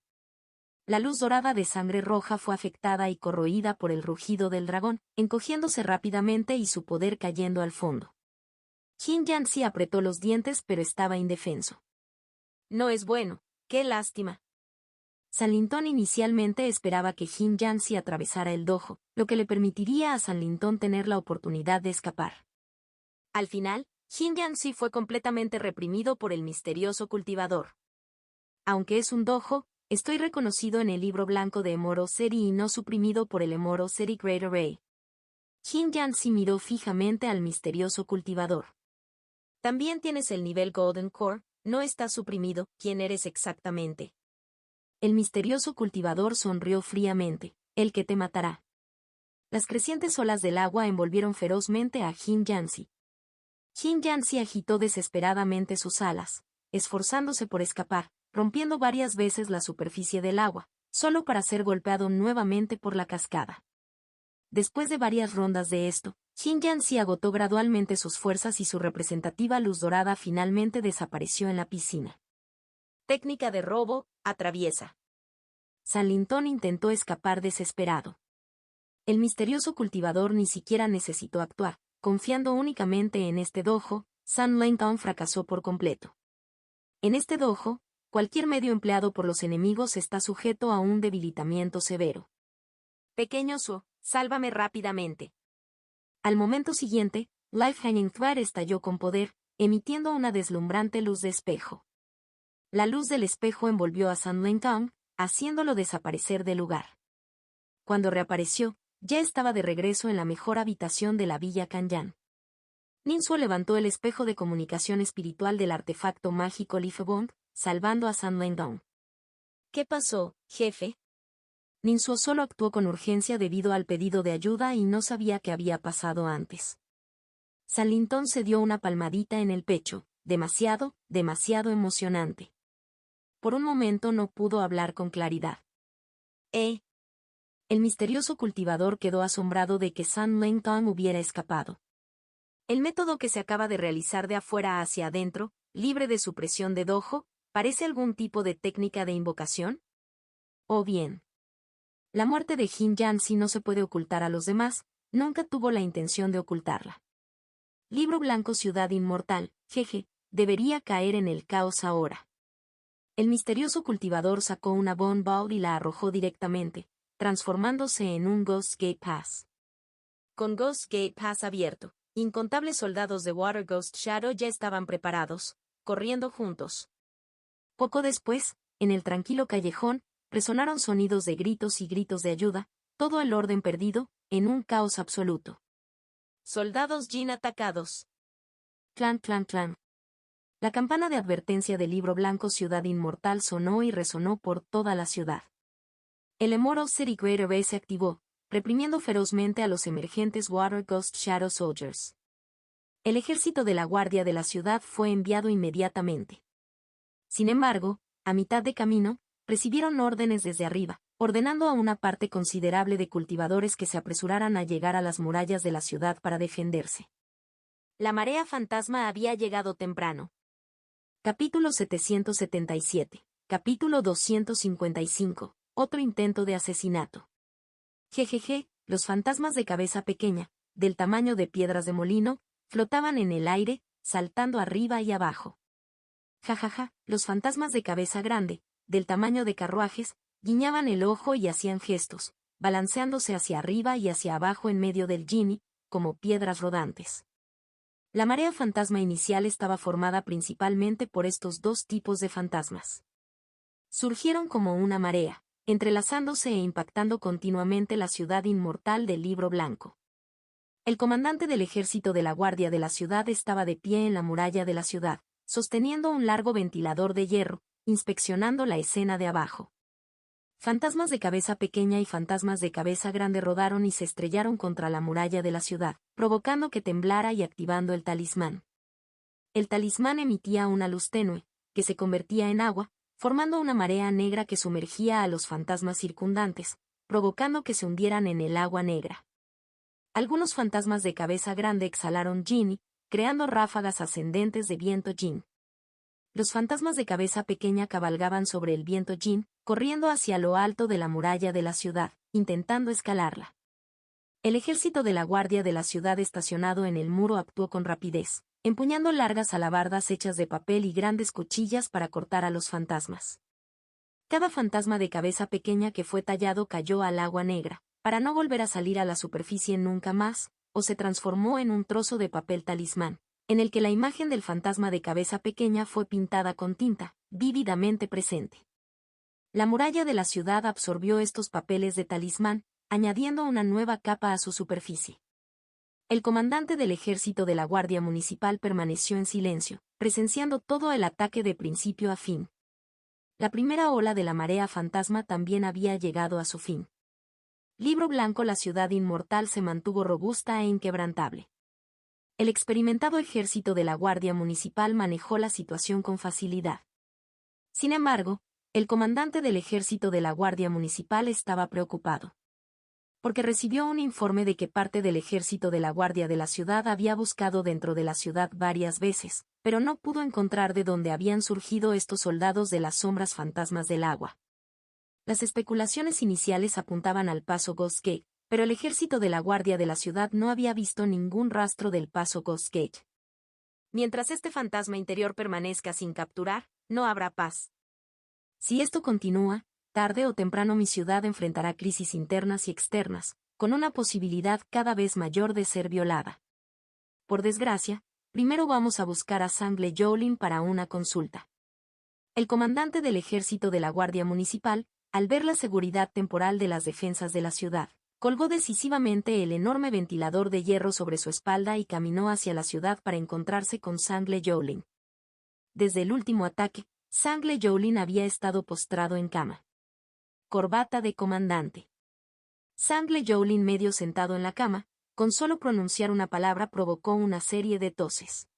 [SPEAKER 1] La luz dorada de sangre roja fue afectada y corroída por el rugido del dragón, encogiéndose rápidamente y su poder cayendo al fondo. Jin Yangtze apretó los dientes pero estaba indefenso. No es bueno, qué lástima. San Lin-Tong inicialmente esperaba que Jin Yangtze atravesara el dojo, lo que le permitiría a San Lin-Tong tener la oportunidad de escapar. Al final, Jin Yangtze fue completamente reprimido por el misterioso cultivador. Aunque es un dojo, estoy reconocido en el libro blanco de Emoroseri y no suprimido por el Emoroseri Great Array. Jin Yangtze miró fijamente al misterioso cultivador. También tienes el nivel Golden Core, no estás suprimido, ¿quién eres exactamente? El misterioso cultivador sonrió fríamente, el que te matará. Las crecientes olas del agua envolvieron ferozmente a Jin Yangtze. Jin Yangtze agitó desesperadamente sus alas, esforzándose por escapar, rompiendo varias veces la superficie del agua, solo para ser golpeado nuevamente por la cascada. Después de varias rondas de esto, Jin Yangtze agotó gradualmente sus fuerzas y su representativa luz dorada finalmente desapareció en la piscina. Técnica de robo, atraviesa. San Lin-Tong intentó escapar desesperado. El misterioso cultivador ni siquiera necesitó actuar. Confiando únicamente en este dojo, San Lin-Tong fracasó por completo. En este dojo, cualquier medio empleado por los enemigos está sujeto a un debilitamiento severo. Pequeño Su, sálvame rápidamente. Al momento siguiente, Life Hanging Thread estalló con poder, emitiendo una deslumbrante luz de espejo. La luz del espejo envolvió a San Lin-Tong, haciéndolo desaparecer del lugar. Cuando reapareció, ya estaba de regreso en la mejor habitación de la Villa Canyan. Ninsuo levantó el espejo de comunicación espiritual del artefacto mágico Lifebond, salvando a San Lin-Tong. ¿Qué pasó, jefe? Ninsuo solo actuó con urgencia debido al pedido de ayuda y no sabía qué había pasado antes. San Lin-Tong se dio una palmadita en el pecho, demasiado emocionante. Por un momento no pudo hablar con claridad. El misterioso cultivador quedó asombrado de que San Lin-Tong hubiera escapado. El método que se acaba de realizar de afuera hacia adentro, libre de supresión de dojo, ¿parece algún tipo de técnica de invocación? ¿O bien? La muerte de Jin Yanxi no se puede ocultar a los demás, nunca tuvo la intención de ocultarla. Libro blanco Ciudad Inmortal, jeje, debería caer en el caos ahora. El misterioso cultivador sacó una Bone Ball y la arrojó directamente, transformándose en un Ghost Gate Pass. Con Ghost Gate Pass abierto, incontables soldados de Water Ghost Shadow ya estaban preparados, corriendo juntos. Poco después, en el tranquilo callejón, resonaron sonidos de gritos y gritos de ayuda, todo el orden perdido, en un caos absoluto. Soldados Jin atacados. Clan, clan, clan. La campana de advertencia del libro blanco Ciudad Inmortal sonó y resonó por toda la ciudad. El Immortal City Greater Bay se activó, reprimiendo ferozmente a los emergentes Water Ghost Shadow Soldiers. El ejército de la guardia de la ciudad fue enviado inmediatamente. Sin embargo, a mitad de camino, recibieron órdenes desde arriba, ordenando a una parte considerable de cultivadores que se apresuraran a llegar a las murallas de la ciudad para defenderse. La marea fantasma había llegado temprano. Capítulo 777. Capítulo 255. Otro intento de asesinato. Jejeje, los fantasmas de cabeza pequeña, del tamaño de piedras de molino, flotaban en el aire, saltando arriba y abajo. Jajaja, los fantasmas de cabeza grande, del tamaño de carruajes, guiñaban el ojo y hacían gestos, balanceándose hacia arriba y hacia abajo en medio del Genie, como piedras rodantes. La marea fantasma inicial estaba formada principalmente por estos dos tipos de fantasmas. Surgieron como una marea, entrelazándose e impactando continuamente la ciudad inmortal del Libro Blanco. El comandante del ejército de la guardia de la ciudad estaba de pie en la muralla de la ciudad, sosteniendo un largo ventilador de hierro, inspeccionando la escena de abajo. Fantasmas de cabeza pequeña y fantasmas de cabeza grande rodaron y se estrellaron contra la muralla de la ciudad, provocando que temblara y activando el talismán. El talismán emitía una luz tenue, que se convertía en agua, formando una marea negra que sumergía a los fantasmas circundantes, provocando que se hundieran en el agua negra. Algunos fantasmas de cabeza grande exhalaron Genie, creando ráfagas ascendentes de viento Jin. Los fantasmas de cabeza pequeña cabalgaban sobre el viento Jin, corriendo hacia lo alto de la muralla de la ciudad, intentando escalarla. El ejército de la guardia de la ciudad estacionado en el muro actuó con rapidez, empuñando largas alabardas hechas de papel y grandes cuchillas para cortar a los fantasmas. Cada fantasma de cabeza pequeña que fue tallado cayó al agua negra, para no volver a salir a la superficie nunca más, o se transformó en un trozo de papel talismán, en el que la imagen del fantasma de cabeza pequeña fue pintada con tinta, vívidamente presente. La muralla de la ciudad absorbió estos papeles de talismán, añadiendo una nueva capa a su superficie. El comandante del ejército de la Guardia Municipal permaneció en silencio, presenciando todo el ataque de principio a fin. La primera ola de la marea fantasma también había llegado a su fin. Libro blanco La ciudad inmortal se mantuvo robusta e inquebrantable. El experimentado ejército de la Guardia Municipal manejó la situación con facilidad. Sin embargo, el comandante del ejército de la Guardia Municipal estaba preocupado. Porque recibió un informe de que parte del ejército de la Guardia de la ciudad había buscado dentro de la ciudad varias veces, pero no pudo encontrar de dónde habían surgido estos soldados de las sombras fantasmas del agua. Las especulaciones iniciales apuntaban al paso Ghost Gate, pero el ejército de la Guardia de la ciudad no había visto ningún rastro del paso Ghost Gate. Mientras este fantasma interior permanezca sin capturar, no habrá paz. Si esto continúa, tarde o temprano mi ciudad enfrentará crisis internas y externas, con una posibilidad cada vez mayor de ser violada. Por desgracia, primero vamos a buscar a Sangle Jolin para una consulta. El comandante del ejército de la Guardia Municipal, al ver la seguridad temporal de las defensas de la ciudad, colgó decisivamente el enorme ventilador de hierro sobre su espalda y caminó hacia la ciudad para encontrarse con Sangle Jolin. Desde el último ataque, Sangle Jolin había estado postrado en cama. Corbata de comandante. Sangle Jolin medio sentado en la cama, con solo pronunciar una palabra provocó una serie de toses.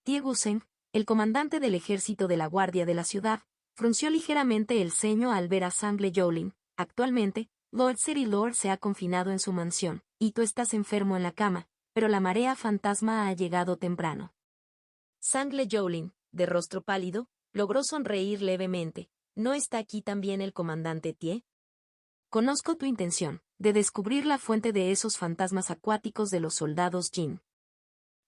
[SPEAKER 1] Tiegusen, el comandante del ejército de la guardia de la ciudad, frunció ligeramente el ceño al ver a Sangle Jolin. Actualmente, Lord City Lord se ha confinado en su mansión, y tú estás enfermo en la cama, pero la marea fantasma ha llegado temprano. Sangle Jolin, de rostro pálido, logró sonreír levemente. ¿No está aquí también el comandante Tie? Conozco tu intención, de descubrir la fuente de esos fantasmas acuáticos de los soldados Jin.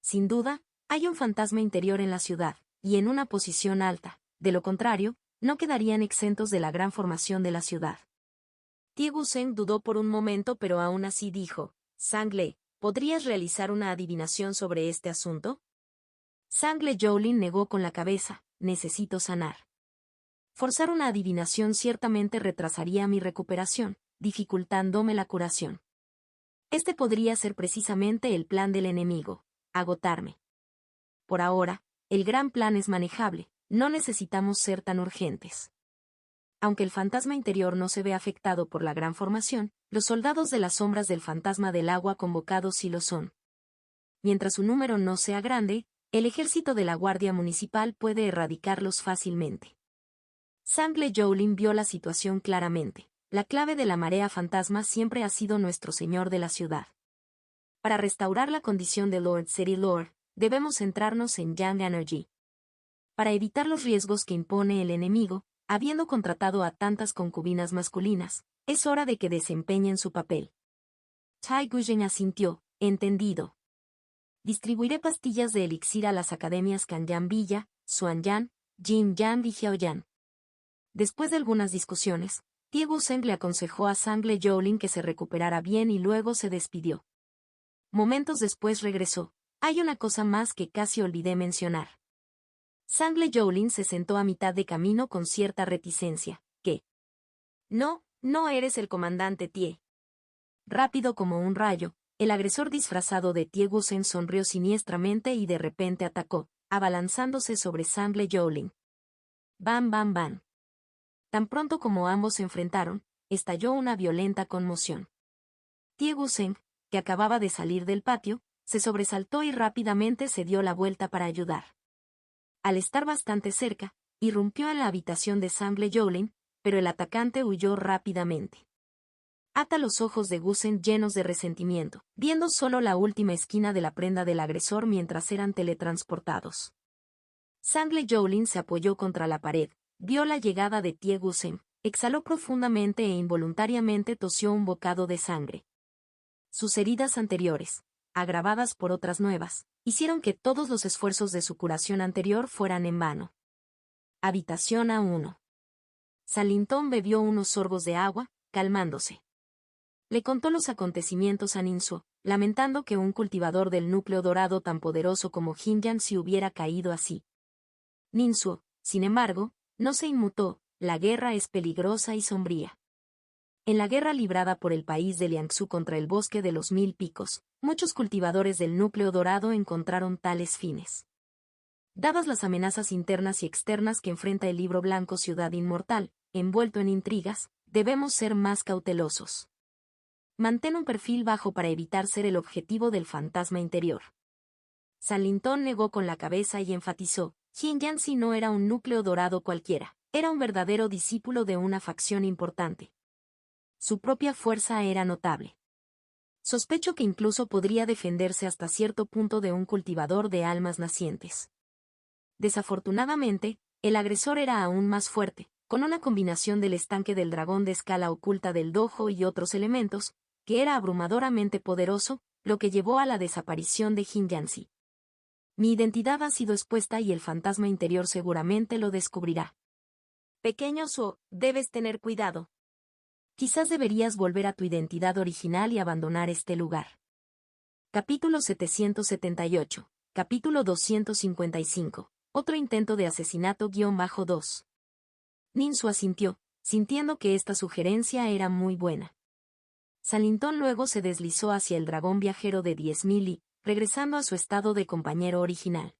[SPEAKER 1] Sin duda, hay un fantasma interior en la ciudad, y en una posición alta, de lo contrario, no quedarían exentos de la gran formación de la ciudad. Tie Gusen dudó por un momento pero aún así dijo, Sangle, ¿podrías realizar una adivinación sobre este asunto? Sangle Jolin negó con la cabeza, necesito sanar. Forzar una adivinación ciertamente retrasaría mi recuperación, dificultándome la curación. Este podría ser precisamente el plan del enemigo, agotarme. Por ahora, el gran plan es manejable, no necesitamos ser tan urgentes. Aunque el fantasma interior no se ve afectado por la gran formación, los soldados de las sombras del fantasma del agua convocados sí lo son. Mientras su número no sea grande, el ejército de la Guardia Municipal puede erradicarlos fácilmente. Sangle Jolin vio la situación claramente. La clave de la marea fantasma siempre ha sido nuestro señor de la ciudad. Para restaurar la condición de Lord City Lord, debemos centrarnos en Yang Energy. Para evitar los riesgos que impone el enemigo, habiendo contratado a tantas concubinas masculinas, es hora de que desempeñen su papel. Tai Guyen asintió, entendido. Distribuiré pastillas de elixir a las academias Kanyan Villa, Xuanyan, Jinyan y Jiaoyan. Después de algunas discusiones, Tie Gusen le aconsejó a Sangle Jolin que se recuperara bien y luego se despidió. Momentos después regresó. Hay una cosa más que casi olvidé mencionar. Sangle Jolin se sentó a mitad de camino con cierta reticencia. ¿Qué? No, no eres el comandante Tie. Rápido como un rayo, el agresor disfrazado de Tie Gusen sonrió siniestramente y de repente atacó, abalanzándose sobre Sangle Jolin. Bam bam bam. Tan pronto como ambos se enfrentaron, estalló una violenta conmoción. Tie Gusen, que acababa de salir del patio, se sobresaltó y rápidamente se dio la vuelta para ayudar. Al estar bastante cerca, irrumpió en la habitación de Sangle Jolin, pero el atacante huyó rápidamente. Ata los ojos de Gusen llenos de resentimiento, viendo solo la última esquina de la prenda del agresor mientras eran teletransportados. Sangle Jolin se apoyó contra la pared, vio la llegada de Tie Gusen, exhaló profundamente e involuntariamente tosió un bocado de sangre. Sus heridas anteriores, agravadas por otras nuevas, hicieron que todos los esfuerzos de su curación anterior fueran en vano. Habitación A1. Salintón bebió unos sorbos de agua, calmándose. Le contó los acontecimientos a Ninsuo, lamentando que un cultivador del núcleo dorado tan poderoso como Jinyan se hubiera caído así. Ninsuo, sin embargo, no se inmutó, la guerra es peligrosa y sombría. En la guerra librada por el país de Liangsu contra el bosque de los 1000 picos, muchos cultivadores del núcleo dorado encontraron tales fines. Dadas las amenazas internas y externas que enfrenta el libro blanco Ciudad Inmortal, envuelto en intrigas, debemos ser más cautelosos. Mantén un perfil bajo para evitar ser el objetivo del fantasma interior. Salintón negó con la cabeza y enfatizó, Jinyansi no era un núcleo dorado cualquiera, era un verdadero discípulo de una facción importante. Su propia fuerza era notable. Sospecho que incluso podría defenderse hasta cierto punto de un cultivador de almas nacientes. Desafortunadamente, el agresor era aún más fuerte, con una combinación del estanque del dragón de escala oculta del dojo y otros elementos, que era abrumadoramente poderoso, lo que llevó a la desaparición de Jinyansi. Mi identidad ha sido expuesta y el fantasma interior seguramente lo descubrirá. Pequeño Suo, debes tener cuidado. Quizás deberías volver a tu identidad original y abandonar este lugar. Capítulo 778. Capítulo 255. Otro intento de asesinato-2. Ninsu asintió, sintiendo que esta sugerencia era muy buena. Salintón luego se deslizó hacia el dragón viajero de 10.000 y, regresando a su estado de compañero original.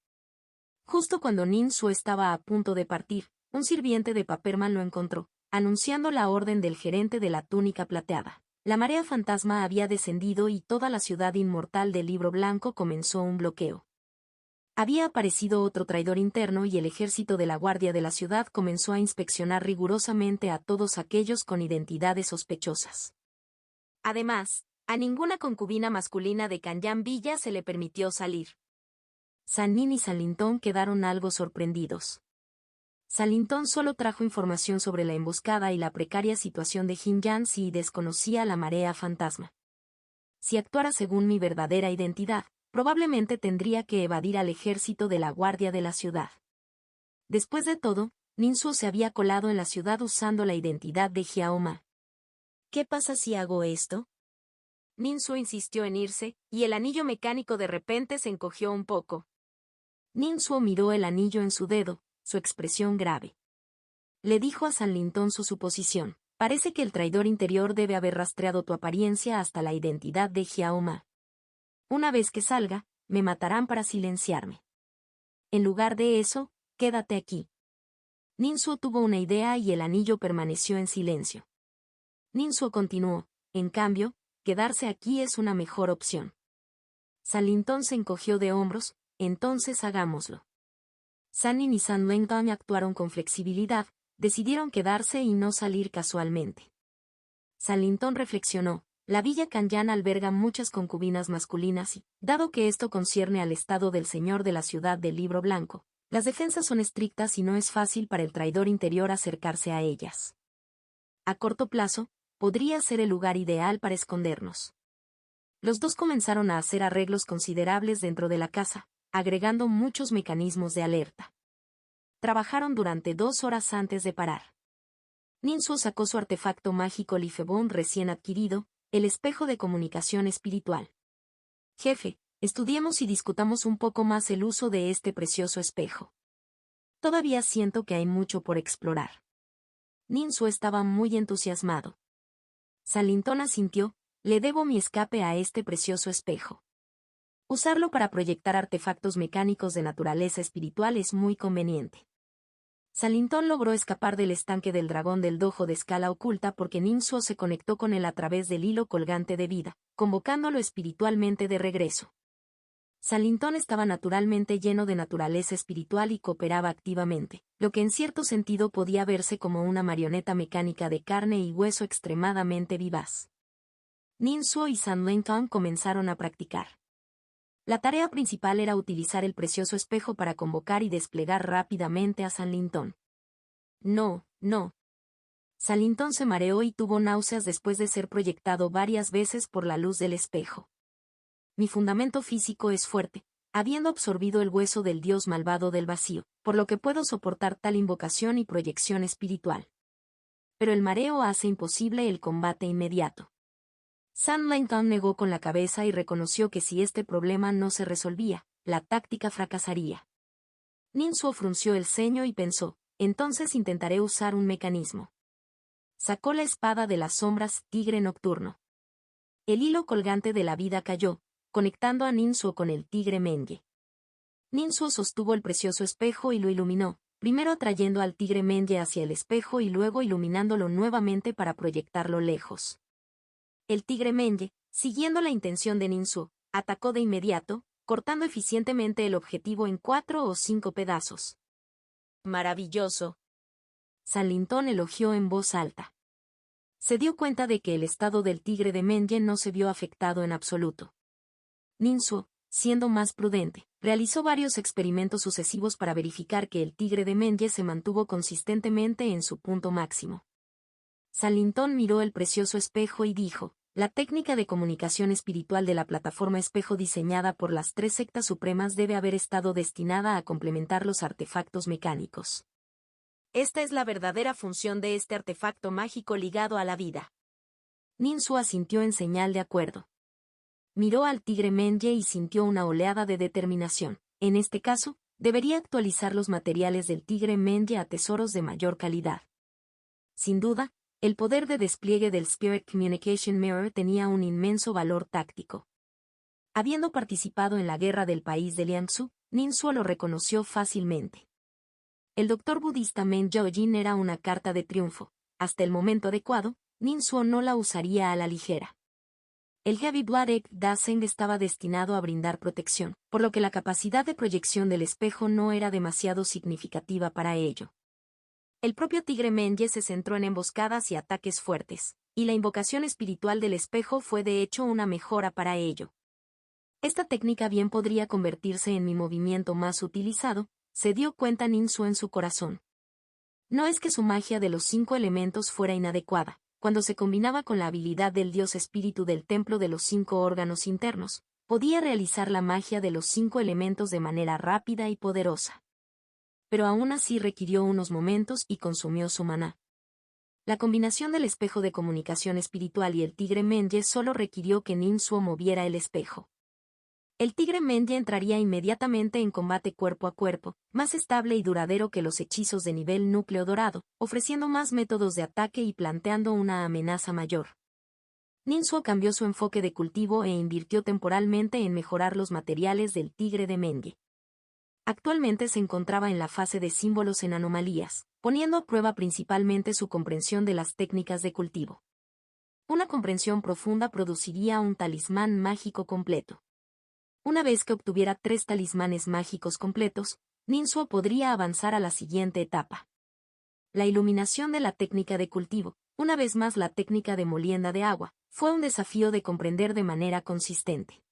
[SPEAKER 1] Justo cuando Ninsu estaba a punto de partir, un sirviente de Paperman lo encontró, anunciando la orden del gerente de la túnica plateada. La marea fantasma había descendido y toda la ciudad inmortal del Libro Blanco comenzó un bloqueo. Había aparecido otro traidor interno y el ejército de la guardia de la ciudad comenzó a inspeccionar rigurosamente a todos aquellos con identidades sospechosas. Además, a ninguna concubina masculina de Kanyan Villa se le permitió salir. Sanin y Salintón quedaron algo sorprendidos. Salintón solo trajo información sobre la emboscada y la precaria situación de Jin Yanzi y desconocía la marea fantasma. Si actuara según mi verdadera identidad, probablemente tendría que evadir al ejército de la guardia de la ciudad. Después de todo, Ninsuo se había colado en la ciudad usando la identidad de Jiao Ma. ¿Qué pasa si hago esto? Ninsuo insistió en irse, y el anillo mecánico de repente se encogió un poco. Ninsuo miró el anillo en su dedo, su expresión grave. Le dijo a Sanlintón su suposición: parece que el traidor interior debe haber rastreado tu apariencia hasta la identidad de Jiao Ma. Una vez que salga, me matarán para silenciarme. En lugar de eso, quédate aquí. Ninsuo tuvo una idea y el anillo permaneció en silencio. Ninsuo continuó: en cambio, quedarse aquí es una mejor opción. Sanlintón se encogió de hombros: entonces hagámoslo. Sannin y Sanlintón actuaron con flexibilidad, decidieron quedarse y no salir casualmente. Sanlintón reflexionó: la villa Canyan alberga muchas concubinas masculinas y, dado que esto concierne al estado del señor de la ciudad del Libro Blanco, las defensas son estrictas y no es fácil para el traidor interior acercarse a ellas. A corto plazo, podría ser el lugar ideal para escondernos. Los dos comenzaron a hacer arreglos considerables dentro de la casa, agregando muchos mecanismos de alerta. Trabajaron durante 2 horas antes de parar. Ninsuo sacó su artefacto mágico Lifebond recién adquirido, el espejo de comunicación espiritual. Jefe, estudiemos y discutamos un poco más el uso de este precioso espejo. Todavía siento que hay mucho por explorar. Ninsuo estaba muy entusiasmado. Sanlintón asintió: le debo mi escape a este precioso espejo. Usarlo para proyectar artefactos mecánicos de naturaleza espiritual es muy conveniente. Sanlintón logró escapar del estanque del dragón del dojo de escala oculta porque Ninsuo se conectó con él a través del hilo colgante de vida, convocándolo espiritualmente de regreso. Sanlintón estaba naturalmente lleno de naturaleza espiritual y cooperaba activamente, lo que en cierto sentido podía verse como una marioneta mecánica de carne y hueso extremadamente vivaz. Ninsuo y Sanlintón comenzaron a practicar. La tarea principal era utilizar el precioso espejo para convocar y desplegar rápidamente a Sanlintón. No. Sanlintón se mareó y tuvo náuseas después de ser proyectado varias veces por la luz del espejo. Mi fundamento físico es fuerte, habiendo absorbido el hueso del dios malvado del vacío, por lo que puedo soportar tal invocación y proyección espiritual. Pero el mareo hace imposible el combate inmediato. Sanlintón negó con la cabeza y reconoció que si este problema no se resolvía, la táctica fracasaría. Ninsuo frunció el ceño y pensó: entonces intentaré usar un mecanismo. Sacó la espada de las sombras, tigre nocturno. El hilo colgante de la vida cayó, conectando a Ninsuo con el tigre Menye. Ninsuo sostuvo el precioso espejo y lo iluminó, primero atrayendo al tigre Menye hacia el espejo y luego iluminándolo nuevamente para proyectarlo lejos. El tigre Menye, siguiendo la intención de Ninsuo, atacó de inmediato, cortando eficientemente el objetivo en 4 o 5 pedazos. ¡Maravilloso!, Sanlintón elogió en voz alta. Se dio cuenta de que el estado del tigre de Menye no se vio afectado en absoluto. Ninsuo, siendo más prudente, realizó varios experimentos sucesivos para verificar que el tigre de Menye se mantuvo consistentemente en su punto máximo. Sanlintón miró el precioso espejo y dijo: la técnica de comunicación espiritual de la plataforma espejo diseñada por las 3 sectas supremas debe haber estado destinada a complementar los artefactos mecánicos. Esta es la verdadera función de este artefacto mágico ligado a la vida. Ninsuo asintió en señal de acuerdo. Miró al tigre Menye y sintió una oleada de determinación. En este caso, debería actualizar los materiales del tigre Menye a tesoros de mayor calidad. Sin duda, el poder de despliegue del Spirit Communication Mirror tenía un inmenso valor táctico. Habiendo participado en la guerra del país de Liangsu, Ninsuo lo reconoció fácilmente. El doctor budista Men Jojin era una carta de triunfo. Hasta el momento adecuado, Ninsuo no la usaría a la ligera. El Heavy Blooded Dasein estaba destinado a brindar protección, por lo que la capacidad de proyección del espejo no era demasiado significativa para ello. El propio tigre Menye se centró en emboscadas y ataques fuertes, y la invocación espiritual del espejo fue de hecho una mejora para ello. Esta técnica bien podría convertirse en mi movimiento más utilizado, se dio cuenta Ninsuo en su corazón. No es que su magia de los 5 elementos fuera inadecuada, cuando se combinaba con la habilidad del dios espíritu del templo de los 5 órganos internos, podía realizar la magia de los 5 elementos de manera rápida y poderosa. Pero aún así requirió unos momentos y consumió su maná. La combinación del espejo de comunicación espiritual y el tigre Menge solo requirió que Ninsuo moviera el espejo. El tigre Menge entraría inmediatamente en combate cuerpo a cuerpo, más estable y duradero que los hechizos de nivel núcleo dorado, ofreciendo más métodos de ataque y planteando una amenaza mayor. Ninsuo cambió su enfoque de cultivo e invirtió temporalmente en mejorar los materiales del tigre de Menge. Actualmente se encontraba en la fase de símbolos en anomalías, poniendo a prueba principalmente su comprensión de las técnicas de cultivo. Una comprensión profunda produciría un talismán mágico completo. Una vez que obtuviera 3 talismanes mágicos completos, Ninsuo podría avanzar a la siguiente etapa. La iluminación de la técnica de cultivo, una vez más la técnica de molienda de agua, fue un desafío de comprender de manera consistente.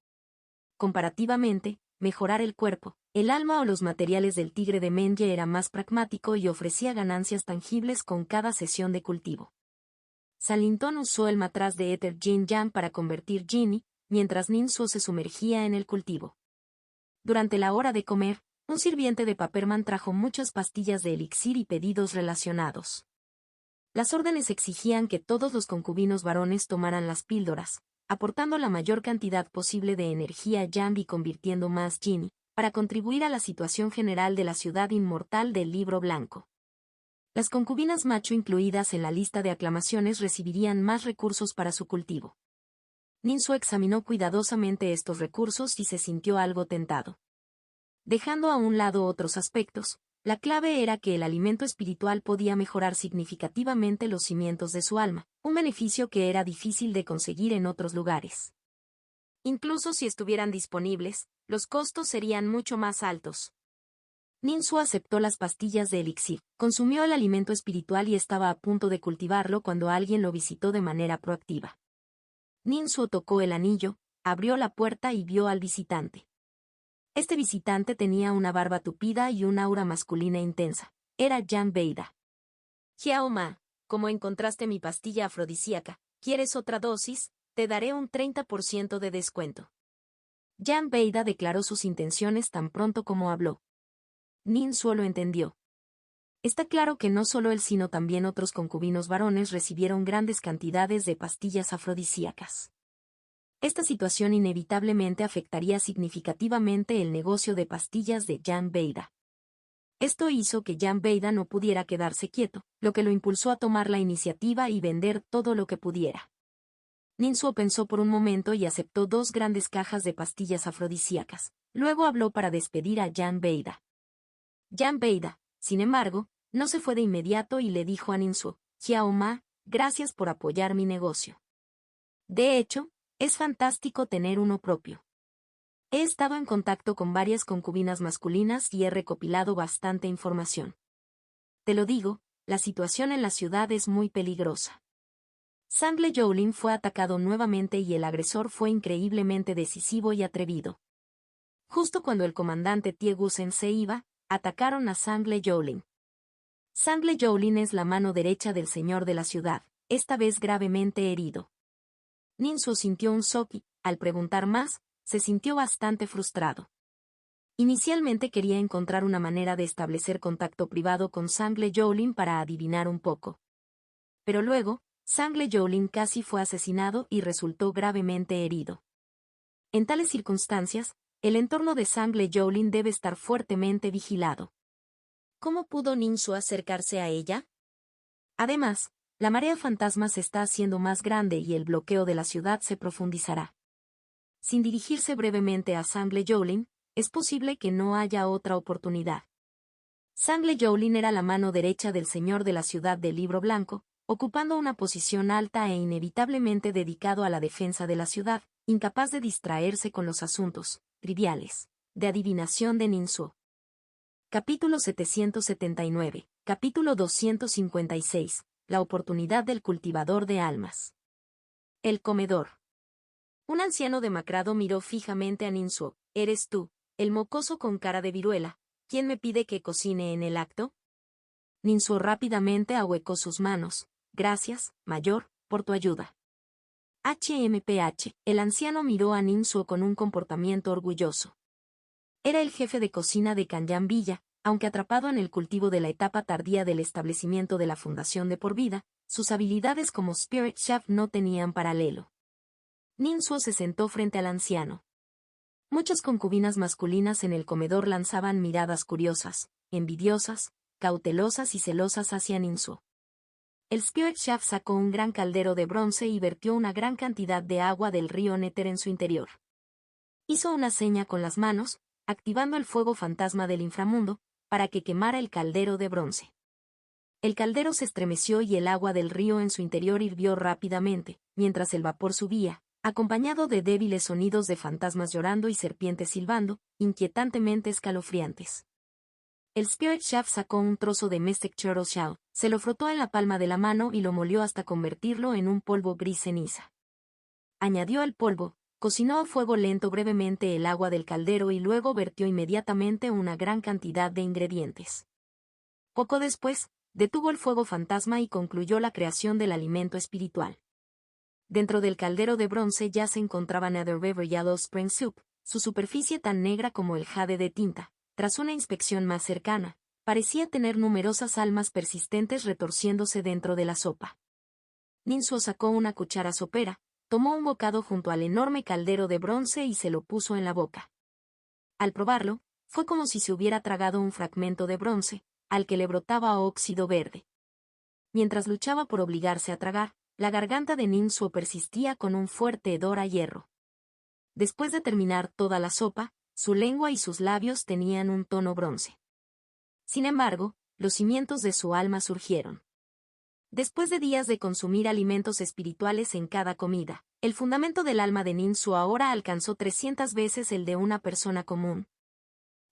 [SPEAKER 1] Comparativamente, mejorar el cuerpo, el alma o los materiales del tigre de Menge era más pragmático y ofrecía ganancias tangibles con cada sesión de cultivo. Salinton usó el matraz de éter Jin Yang para convertir Jinni, mientras Ninsuo se sumergía en el cultivo. Durante la hora de comer, un sirviente de Paperman trajo muchas pastillas de elixir y pedidos relacionados. Las órdenes exigían que todos los concubinos varones tomaran las píldoras, aportando la mayor cantidad posible de energía Yang y convirtiendo más Jinni, para contribuir a la situación general de la ciudad inmortal del Libro Blanco. Las concubinas macho incluidas en la lista de aclamaciones recibirían más recursos para su cultivo. Ninsuo examinó cuidadosamente estos recursos y se sintió algo tentado. Dejando a un lado otros aspectos, la clave era que el alimento espiritual podía mejorar significativamente los cimientos de su alma, un beneficio que era difícil de conseguir en otros lugares. Incluso si estuvieran disponibles, los costos serían mucho más altos. Ninsuo aceptó las pastillas de elixir, consumió el alimento espiritual y estaba a punto de cultivarlo cuando alguien lo visitó de manera proactiva. Ninsuo tocó el anillo, abrió la puerta y vio al visitante. Este visitante tenía una barba tupida y un aura masculina intensa. Era Yang Beida. Xiao Ma, como encontraste mi pastilla afrodisíaca, ¿quieres otra dosis? Te daré un 30% de descuento. Yang Beida declaró sus intenciones tan pronto como habló. Ninsuo lo entendió. Está claro que no solo él sino también otros concubinos varones recibieron grandes cantidades de pastillas afrodisíacas. Esta situación inevitablemente afectaría significativamente el negocio de pastillas de Yang Beida. Esto hizo que Yang Beida no pudiera quedarse quieto, lo que lo impulsó a tomar la iniciativa y vender todo lo que pudiera. Ninsuo pensó por un momento y aceptó 2 grandes cajas de pastillas afrodisíacas. Luego habló para despedir a Yang Beida. Yang Beida, sin embargo, no se fue de inmediato y le dijo a Ninsuo, Xiao Ma, gracias por apoyar mi negocio. De hecho, es fantástico tener uno propio. He estado en contacto con varias concubinas masculinas y he recopilado bastante información. Te lo digo, la situación en la ciudad es muy peligrosa. Sangle Jolin fue atacado nuevamente y el agresor fue increíblemente decisivo y atrevido. Justo cuando el comandante Tiegusen se iba, atacaron a Sangle Jolin. Sangle Jolin es la mano derecha del señor de la ciudad, esta vez gravemente herido. Ninsuo sintió un shock y, al preguntar más, se sintió bastante frustrado. Inicialmente quería encontrar una manera de establecer contacto privado con Sangle Jolin para adivinar un poco. Pero luego, Sangle Jolin casi fue asesinado y resultó gravemente herido. En tales circunstancias, el entorno de Sangle Jolin debe estar fuertemente vigilado. ¿Cómo pudo Ninsuo acercarse a ella? Además, la marea fantasma se está haciendo más grande y el bloqueo de la ciudad se profundizará. Sin dirigirse brevemente a Sangle Jolin, es posible que no haya otra oportunidad. Sangle Jolin era la mano derecha del señor de la ciudad del Libro Blanco, ocupando una posición alta e inevitablemente dedicado a la defensa de la ciudad, incapaz de distraerse con los asuntos triviales de adivinación de Ninsuo. Capítulo 779, capítulo 256, la oportunidad del cultivador de almas. El comedor. Un anciano demacrado miró fijamente a Ninsuo. ¿Eres tú, el mocoso con cara de viruela, quien me pide que cocine en el acto? Ninsuo rápidamente ahuecó sus manos. Gracias, mayor, por tu ayuda. HMPH, el anciano miró a Ninsuo con un comportamiento orgulloso. Era el jefe de cocina de Kanyan Villa, aunque atrapado en el cultivo de la etapa tardía del establecimiento de la Fundación de Por Vida, sus habilidades como Spirit Chef no tenían paralelo. Ninsuo se sentó frente al anciano. Muchas concubinas masculinas en el comedor lanzaban miradas curiosas, envidiosas, cautelosas y celosas hacia Ninsuo. El Spirit Chef sacó un gran caldero de bronce y vertió una gran cantidad de agua del río Néter en su interior. Hizo una seña con las manos, activando el fuego fantasma del inframundo, para que quemara el caldero de bronce. El caldero se estremeció y el agua del río en su interior hirvió rápidamente, mientras el vapor subía, acompañado de débiles sonidos de fantasmas llorando y serpientes silbando, inquietantemente escalofriantes. El Spirit Chef sacó un trozo de Mystic Turtle Shell, se lo frotó en la palma de la mano y lo molió hasta convertirlo en un polvo gris ceniza. Añadió el polvo, cocinó a fuego lento brevemente el agua del caldero y luego vertió inmediatamente una gran cantidad de ingredientes. Poco después, detuvo el fuego fantasma y concluyó la creación del alimento espiritual. Dentro del caldero de bronce ya se encontraba Nether River Yellow Spring Soup, su superficie tan negra como el jade de tinta. Tras una inspección más cercana, parecía tener numerosas almas persistentes retorciéndose dentro de la sopa. Ninsuo sacó una cuchara sopera, tomó un bocado junto al enorme caldero de bronce y se lo puso en la boca. Al probarlo, fue como si se hubiera tragado un fragmento de bronce, al que le brotaba óxido verde. Mientras luchaba por obligarse a tragar, la garganta de Ninsuo persistía con un fuerte hedor a hierro. Después de terminar toda la sopa, su lengua y sus labios tenían un tono bronce. Sin embargo, los cimientos de su alma surgieron. Después de días de consumir alimentos espirituales en cada comida, el fundamento del alma de Ninsuo ahora alcanzó 300 veces el de una persona común.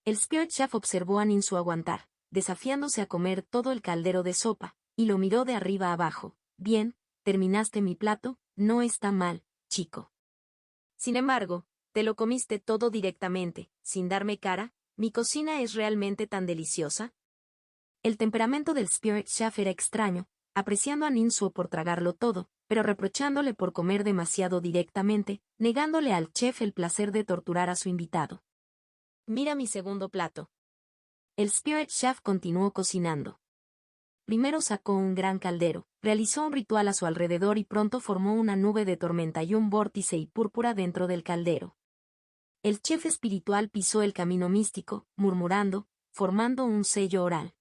[SPEAKER 1] El Spirit Chef observó a Ninsuo aguantar, desafiándose a comer todo el caldero de sopa, y lo miró de arriba abajo. Bien, terminaste mi plato, no está mal, chico. Sin embargo, te lo comiste todo directamente, sin darme cara. ¿Mi cocina es realmente tan deliciosa? El temperamento del Spirit Chef era extraño, apreciando a Ninsuo por tragarlo todo, pero reprochándole por comer demasiado directamente, negándole al chef el placer de torturar a su invitado. Mira mi segundo plato. El Spirit Chef continuó cocinando. Primero sacó un gran caldero, realizó un ritual a su alrededor y pronto formó una nube de tormenta y un vórtice y púrpura dentro del caldero. El chef espiritual pisó el camino místico, murmurando, formando un sello oral.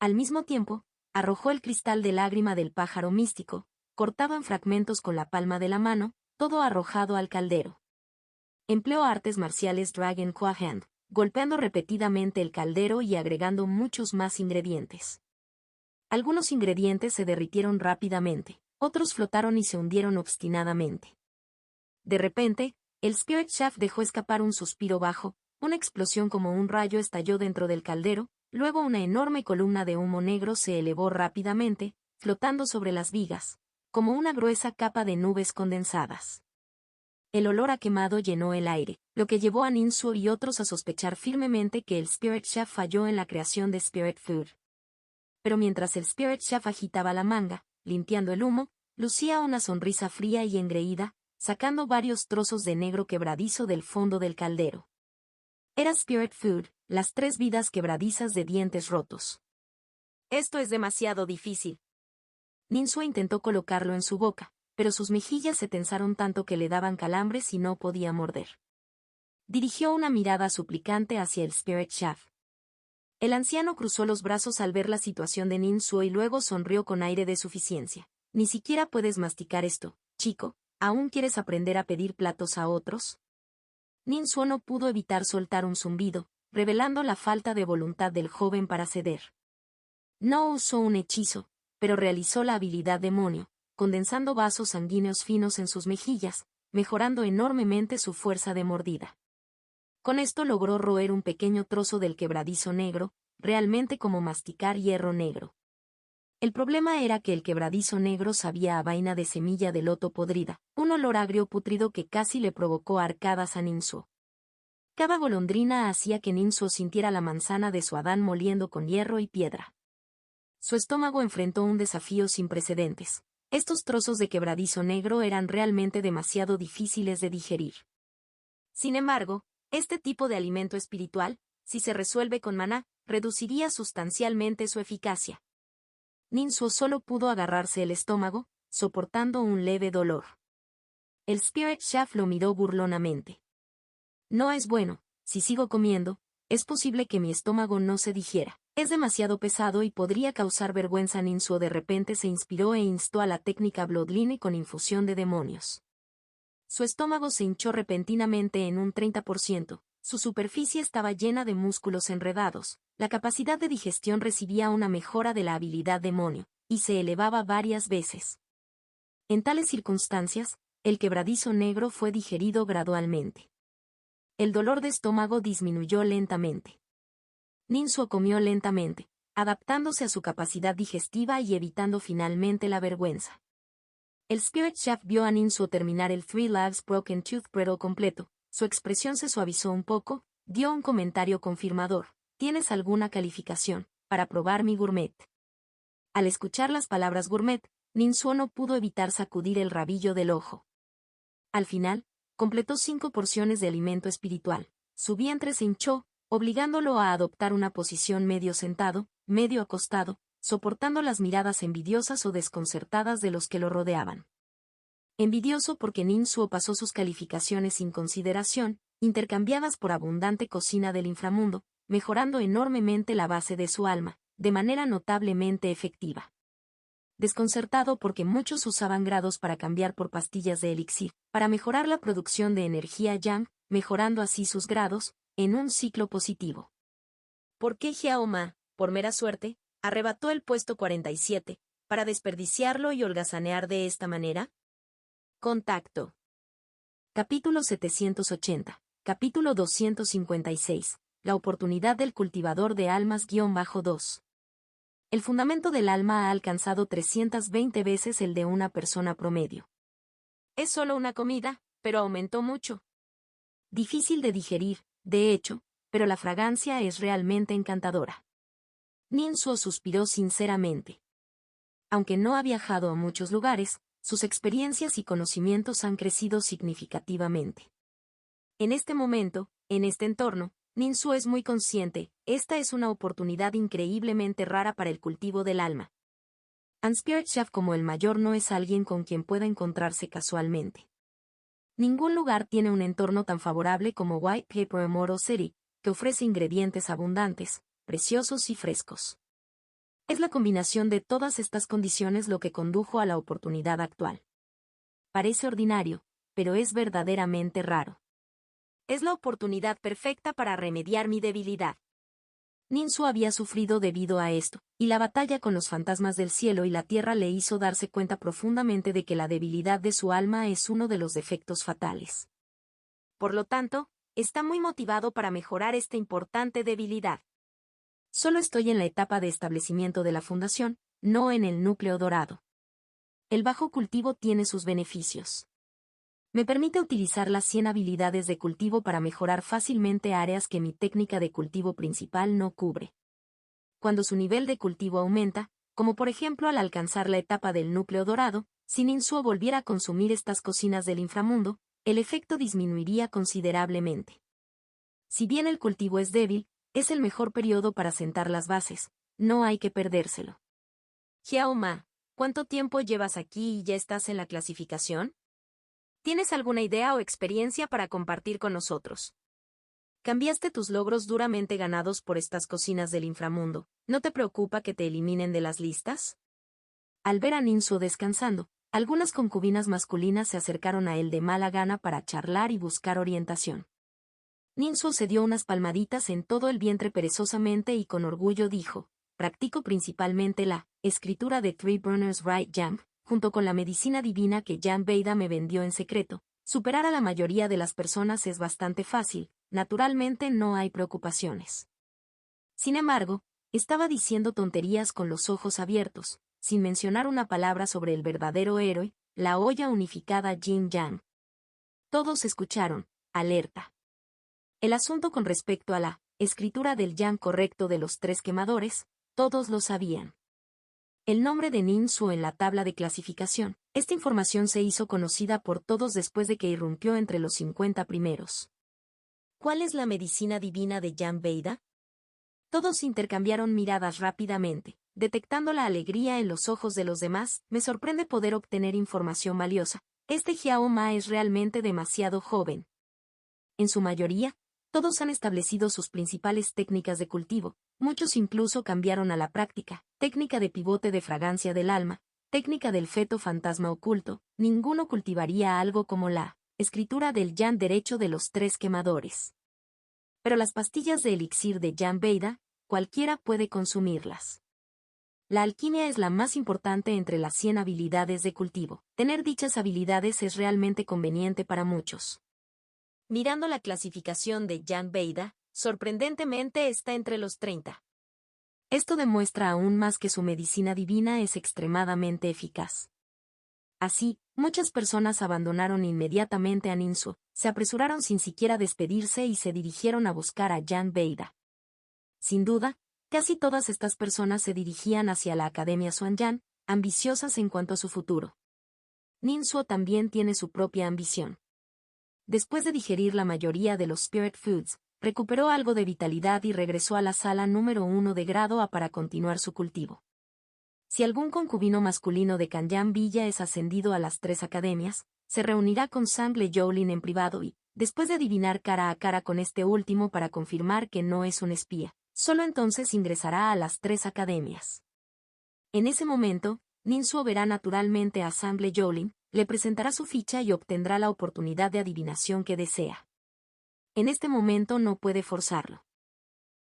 [SPEAKER 1] Al mismo tiempo, arrojó el cristal de lágrima del pájaro místico, cortado en fragmentos con la palma de la mano, todo arrojado al caldero. Empleó artes marciales Dragon Claw Hand, golpeando repetidamente el caldero y agregando muchos más ingredientes. Algunos ingredientes se derritieron rápidamente, otros flotaron y se hundieron obstinadamente. De repente, el Spirit Chef dejó escapar un suspiro bajo, una explosión como un rayo estalló dentro del caldero, luego una enorme columna de humo negro se elevó rápidamente, flotando sobre las vigas, como una gruesa capa de nubes condensadas. El olor a quemado llenó el aire, lo que llevó a Ninsuo y otros a sospechar firmemente que el Spirit Chef falló en la creación de Spirit Food. Pero mientras el Spirit Chef agitaba la manga, limpiando el humo, lucía una sonrisa fría y engreída, sacando varios trozos de negro quebradizo del fondo del caldero. Era Spirit Food, las 3 vidas quebradizas de dientes rotos. Esto es demasiado difícil. Ninsuo intentó colocarlo en su boca, pero sus mejillas se tensaron tanto que le daban calambres y no podía morder. Dirigió una mirada suplicante hacia el Spirit Chef. El anciano cruzó los brazos al ver la situación de Ninsuo y luego sonrió con aire de suficiencia. Ni siquiera puedes masticar esto, chico, ¿aún quieres aprender a pedir platos a otros? Ninsuo no pudo evitar soltar un zumbido, revelando la falta de voluntad del joven para ceder. No usó un hechizo, pero realizó la habilidad demonio, condensando vasos sanguíneos finos en sus mejillas, mejorando enormemente su fuerza de mordida. Con esto logró roer un pequeño trozo del quebradizo negro, realmente como masticar hierro negro. El problema era que el quebradizo negro sabía a vaina de semilla de loto podrida, un olor agrio putrido que casi le provocó arcadas a Ninsuo. Cada golondrina hacía que Ninsuo sintiera la manzana de su Adán moliendo con hierro y piedra. Su estómago enfrentó un desafío sin precedentes. Estos trozos de quebradizo negro eran realmente demasiado difíciles de digerir. Sin embargo, este tipo de alimento espiritual, si se resuelve con maná, reduciría sustancialmente su eficacia. Ninsuo solo pudo agarrarse el estómago, soportando un leve dolor. El Spirit Chef lo miró burlonamente. No es bueno, si sigo comiendo, es posible que mi estómago no se digiera. Es demasiado pesado y podría causar vergüenza. Ninsuo de repente se inspiró e instó a la técnica Bloodline con infusión de demonios. Su estómago se hinchó repentinamente en un 30%, su superficie estaba llena de músculos enredados, la capacidad de digestión recibía una mejora de la habilidad demonio, y se elevaba varias veces. En tales circunstancias, el quebradizo negro fue digerido gradualmente. El dolor de estómago disminuyó lentamente. Ninsuo comió lentamente, adaptándose a su capacidad digestiva y evitando finalmente la vergüenza. El Spirit Chef vio a Ninsuo terminar el Three Lives Broken Tooth Brittle completo, su expresión se suavizó un poco, dio un comentario confirmador. ¿Tienes alguna calificación para probar mi gourmet? Al escuchar las palabras gourmet, Ninsuo no pudo evitar sacudir el rabillo del ojo. Al final, completó 5 porciones de alimento espiritual. Su vientre se hinchó, obligándolo a adoptar una posición medio sentado, medio acostado, soportando las miradas envidiosas o desconcertadas de los que lo rodeaban. Envidioso porque Ninsuo pasó sus calificaciones sin consideración, intercambiadas por abundante cocina del inframundo, mejorando enormemente la base de su alma, de manera notablemente efectiva. Desconcertado porque muchos usaban grados para cambiar por pastillas de elixir, para mejorar la producción de energía yang, mejorando así sus grados, en un ciclo positivo. ¿Por qué Xiao Ma, por mera suerte, arrebató el puesto 47, para desperdiciarlo y holgazanear de esta manera? Contacto. Capítulo 780. Capítulo 256. La oportunidad del cultivador de almas-2. El fundamento del alma ha alcanzado 320 veces el de una persona promedio. Es solo una comida, pero aumentó mucho. Difícil de digerir, de hecho, pero la fragancia es realmente encantadora. Ninsuo suspiró sinceramente. Aunque no ha viajado a muchos lugares, sus experiencias y conocimientos han crecido significativamente. En este momento, en este entorno, Ninsuo es muy consciente, esta es una oportunidad increíblemente rara para el cultivo del alma. Un Spirit Chef como el mayor no es alguien con quien pueda encontrarse casualmente. Ningún lugar tiene un entorno tan favorable como White Paper Immortal City, que ofrece ingredientes abundantes, preciosos y frescos. Es la combinación de todas estas condiciones lo que condujo a la oportunidad actual. Parece ordinario, pero es verdaderamente raro. Es la oportunidad perfecta para remediar mi debilidad. Ninsuo había sufrido debido a esto, y la batalla con los fantasmas del cielo y la tierra le hizo darse cuenta profundamente de que la debilidad de su alma es uno de los defectos fatales. Por lo tanto, está muy motivado para mejorar esta importante debilidad. Solo estoy en la etapa de establecimiento de la fundación, no en el núcleo dorado. El bajo cultivo tiene sus beneficios. Me permite utilizar las 100 habilidades de cultivo para mejorar fácilmente áreas que mi técnica de cultivo principal no cubre. Cuando su nivel de cultivo aumenta, como por ejemplo al alcanzar la etapa del núcleo dorado, si Ninsuo volviera a consumir estas cocinas del inframundo, el efecto disminuiría considerablemente. Si bien el cultivo es débil, es el mejor periodo para sentar las bases, no hay que perdérselo. Xiao Ma, ¿cuánto tiempo llevas aquí y ya estás en la clasificación? ¿Tienes alguna idea o experiencia para compartir con nosotros? Cambiaste tus logros duramente ganados por estas cocinas del inframundo. ¿No te preocupa que te eliminen de las listas? Al ver a Ninsuo descansando, algunas concubinas masculinas se acercaron a él de mala gana para charlar y buscar orientación. Ninsuo se dio unas palmaditas en todo el vientre perezosamente y con orgullo dijo, practico principalmente la escritura de Three Burners Right Jam, junto con la medicina divina que Jan Veida me vendió en secreto. Superar a la mayoría de las personas es bastante fácil, naturalmente no hay preocupaciones. Sin embargo, estaba diciendo tonterías con los ojos abiertos, sin mencionar una palabra sobre el verdadero héroe, la olla unificada Yin Yang. Todos escucharon, alerta. El asunto con respecto a la escritura del Yang correcto de los 3 quemadores, todos lo sabían. El nombre de Ninsu en la tabla de clasificación. Esta información se hizo conocida por todos después de que irrumpió entre los 50 primeros. ¿Cuál es la medicina divina de Jan Veida? Todos intercambiaron miradas rápidamente. Detectando la alegría en los ojos de los demás, me sorprende poder obtener información valiosa. Este Jiao Ma es realmente demasiado joven. En su mayoría, todos han establecido sus principales técnicas de cultivo, muchos incluso cambiaron a la práctica, técnica de pivote de fragancia del alma, técnica del feto fantasma oculto, ninguno cultivaría algo como la escritura del Yan derecho de los 3 quemadores. Pero las pastillas de elixir de Jan Veida, cualquiera puede consumirlas. La alquimia es la más importante entre las 100 habilidades de cultivo. Tener dichas habilidades es realmente conveniente para muchos. Mirando la clasificación de Jan Veida, sorprendentemente está entre los 30. Esto demuestra aún más que su medicina divina es extremadamente eficaz. Así, muchas personas abandonaron inmediatamente a Ninsu, se apresuraron sin siquiera despedirse y se dirigieron a buscar a Jan Veida. Sin duda, casi todas estas personas se dirigían hacia la Academia Xuanyan, ambiciosas en cuanto a su futuro. Ninsu también tiene su propia ambición. Después de digerir la mayoría de los Spirit Foods, recuperó algo de vitalidad y regresó a la sala número 1 de grado A para continuar su cultivo. Si algún concubino masculino de Kanyan Villa es ascendido a las 3 academias, se reunirá con Sangle Jolin en privado y, después de adivinar cara a cara con este último para confirmar que no es un espía, solo entonces ingresará a las 3 academias. En ese momento, Ninsu verá naturalmente a Sangle Jolin, le presentará su ficha y obtendrá la oportunidad de adivinación que desea. En este momento no puede forzarlo.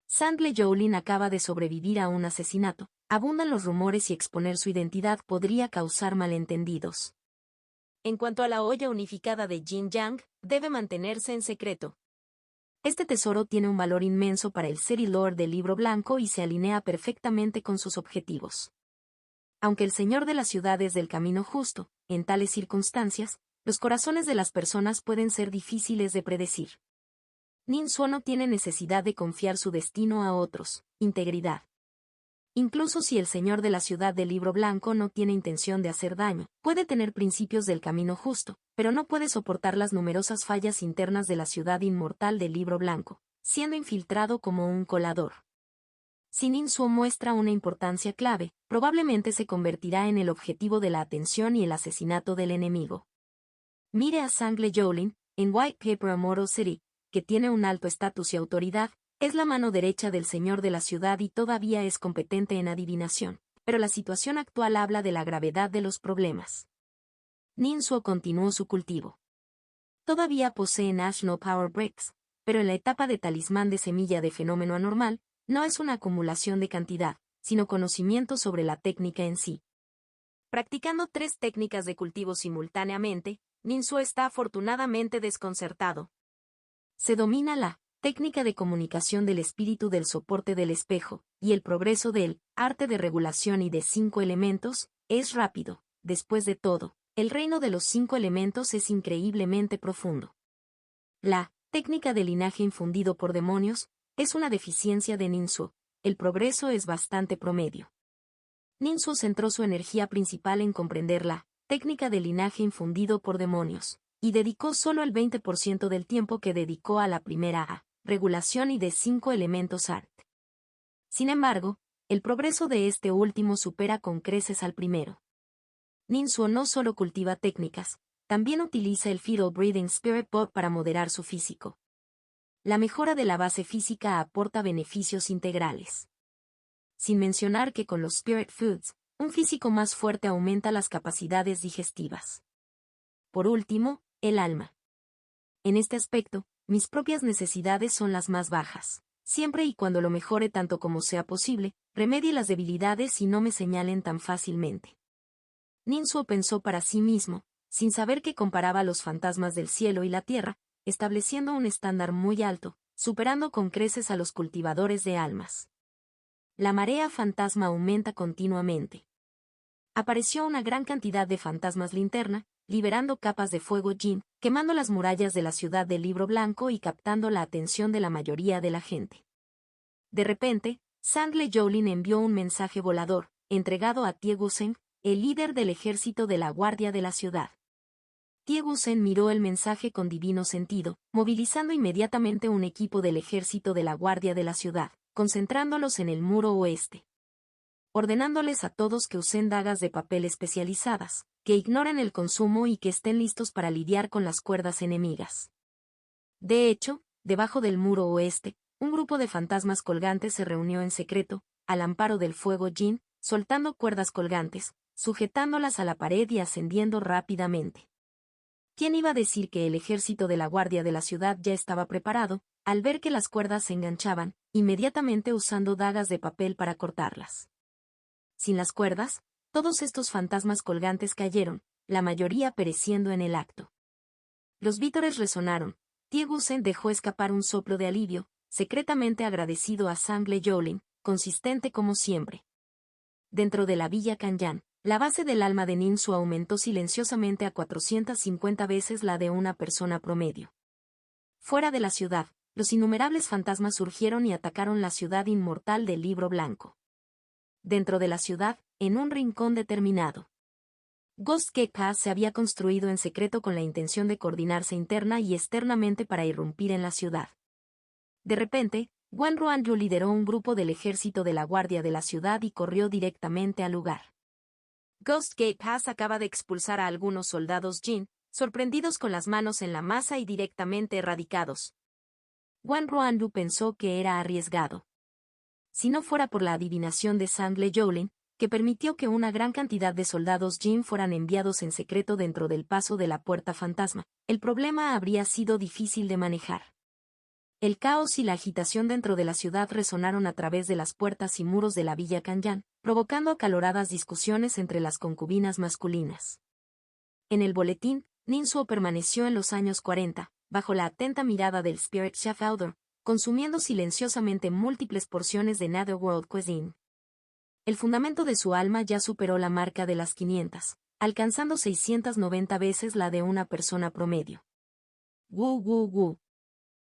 [SPEAKER 1] Sangle Jolin acaba de sobrevivir a un asesinato, abundan los rumores y exponer su identidad podría causar malentendidos. En cuanto a la olla unificada de Jin Yang, debe mantenerse en secreto. Este tesoro tiene un valor inmenso para el City Lord del Libro Blanco y se alinea perfectamente con sus objetivos. Aunque el Señor de la Ciudad es del camino justo, en tales circunstancias, los corazones de las personas pueden ser difíciles de predecir. Ninsu no tiene necesidad de confiar su destino a otros, integridad. Incluso si el Señor de la Ciudad del Libro Blanco no tiene intención de hacer daño, puede tener principios del camino justo, pero no puede soportar las numerosas fallas internas de la Ciudad Inmortal del Libro Blanco, siendo infiltrado como un colador. Si Ninsu muestra una importancia clave, probablemente se convertirá en el objetivo de la atención y el asesinato del enemigo. Mire a Sangle Jolin, en White Paper Immortal City, que tiene un alto estatus y autoridad, es la mano derecha del señor de la ciudad y todavía es competente en adivinación, pero la situación actual habla de la gravedad de los problemas. Ninsu continuó su cultivo. Todavía posee National Power Bricks, pero en la etapa de talismán de semilla de fenómeno anormal, no es una acumulación de cantidad, sino conocimiento sobre la técnica en sí. Practicando 3 técnicas de cultivo simultáneamente, Ninsu está afortunadamente desconcertado. Se domina la técnica de comunicación del espíritu del soporte del espejo, y el progreso del arte de regulación y de 5 elementos, es rápido. Después de todo, el reino de los 5 elementos es increíblemente profundo. La técnica de linaje infundido por demonios es una deficiencia de Ninsu, el progreso es bastante promedio. Ninsu centró su energía principal en comprender la técnica de linaje infundido por demonios, y dedicó solo el 20% del tiempo que dedicó a la primera A, regulación y de 5 elementos art. Sin embargo, el progreso de este último supera con creces al primero. Ninsu no solo cultiva técnicas, también utiliza el Fetal Breathing Spirit Pot para moderar su físico. La mejora de la base física aporta beneficios integrales. Sin mencionar que con los Spirit Foods, un físico más fuerte aumenta las capacidades digestivas. Por último, el alma. En este aspecto, mis propias necesidades son las más bajas. Siempre y cuando lo mejore tanto como sea posible, remedie las debilidades y no me señalen tan fácilmente. Ninsu pensó para sí mismo, sin saber que comparaba los fantasmas del cielo y la tierra, estableciendo un estándar muy alto, superando con creces a los cultivadores de almas. La marea fantasma aumenta continuamente. Apareció una gran cantidad de fantasmas linterna, liberando capas de fuego Jin, quemando las murallas de la ciudad del Libro Blanco y captando la atención de la mayoría de la gente. De repente, Sangle Jolin envió un mensaje volador, entregado a Tiegusen, el líder del ejército de la guardia de la ciudad. Tiegusen miró el mensaje con divino sentido, movilizando inmediatamente un equipo del ejército de la guardia de la ciudad, concentrándolos en el muro oeste. Ordenándoles a todos que usen dagas de papel especializadas, que ignoren el consumo y que estén listos para lidiar con las cuerdas enemigas. De hecho, debajo del muro oeste, un grupo de fantasmas colgantes se reunió en secreto, al amparo del fuego Jin, soltando cuerdas colgantes, sujetándolas a la pared y ascendiendo rápidamente. ¿Quién iba a decir que el ejército de la guardia de la ciudad ya estaba preparado, al ver que las cuerdas se enganchaban, inmediatamente usando dagas de papel para cortarlas? Sin las cuerdas, todos estos fantasmas colgantes cayeron, la mayoría pereciendo en el acto. Los vítores resonaron. Tiegusen dejó escapar un soplo de alivio, secretamente agradecido a Sangle Yolin, consistente como siempre. Dentro de la villa Kanyan, la base del alma de Ninsu aumentó silenciosamente a 450 veces la de una persona promedio. Fuera de la ciudad, los innumerables fantasmas surgieron y atacaron la ciudad inmortal del Libro Blanco. Dentro de la ciudad, en un rincón determinado, Ghost K se había construido en secreto con la intención de coordinarse interna y externamente para irrumpir en la ciudad. De repente, Wan Ruanyu lideró un grupo del ejército de la guardia de la ciudad y corrió directamente al lugar. Ghost K acaba de expulsar a algunos soldados Jin, sorprendidos con las manos en la masa y directamente erradicados. Wan Ruanyu pensó que era arriesgado. Si no fuera por la adivinación de Sangle Yolin, que permitió que una gran cantidad de soldados Jin fueran enviados en secreto dentro del paso de la puerta fantasma, el problema habría sido difícil de manejar. El caos y la agitación dentro de la ciudad resonaron a través de las puertas y muros de la villa Kanyan, provocando acaloradas discusiones entre las concubinas masculinas. En el boletín, Ninsuo permaneció en los años 40, bajo la atenta mirada del Spirit Chef Elder, consumiendo silenciosamente múltiples porciones de Netherworld Cuisine. El fundamento de su alma ya superó la marca de las 500, alcanzando 690 veces la de una persona promedio. ¡Wu wu wu!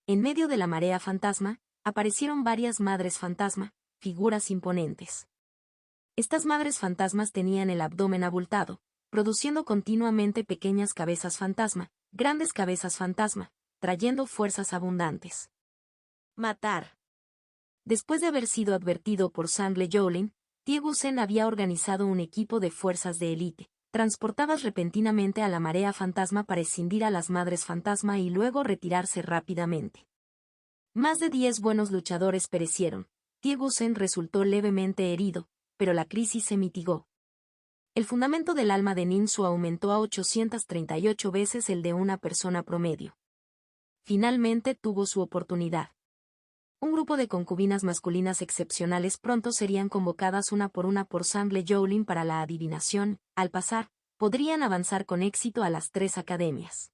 [SPEAKER 1] En medio de la marea fantasma, aparecieron varias madres fantasma, figuras imponentes. Estas madres fantasmas tenían el abdomen abultado, produciendo continuamente pequeñas cabezas fantasma, grandes cabezas fantasma, trayendo fuerzas abundantes. Matar. Después de haber sido advertido por Sangle Yolin, Tiegusen había organizado un equipo de fuerzas de élite, transportadas repentinamente a la marea fantasma para escindir a las madres fantasma y luego retirarse rápidamente. Más de 10 buenos luchadores perecieron. Tiegusen resultó levemente herido, pero la crisis se mitigó. El fundamento del alma de Ninsu aumentó a 838 veces el de una persona promedio. Finalmente tuvo su oportunidad. Un grupo de concubinas masculinas excepcionales pronto serían convocadas una por Sangle Yolin para la adivinación. Al pasar, podrían avanzar con éxito a las 3 academias.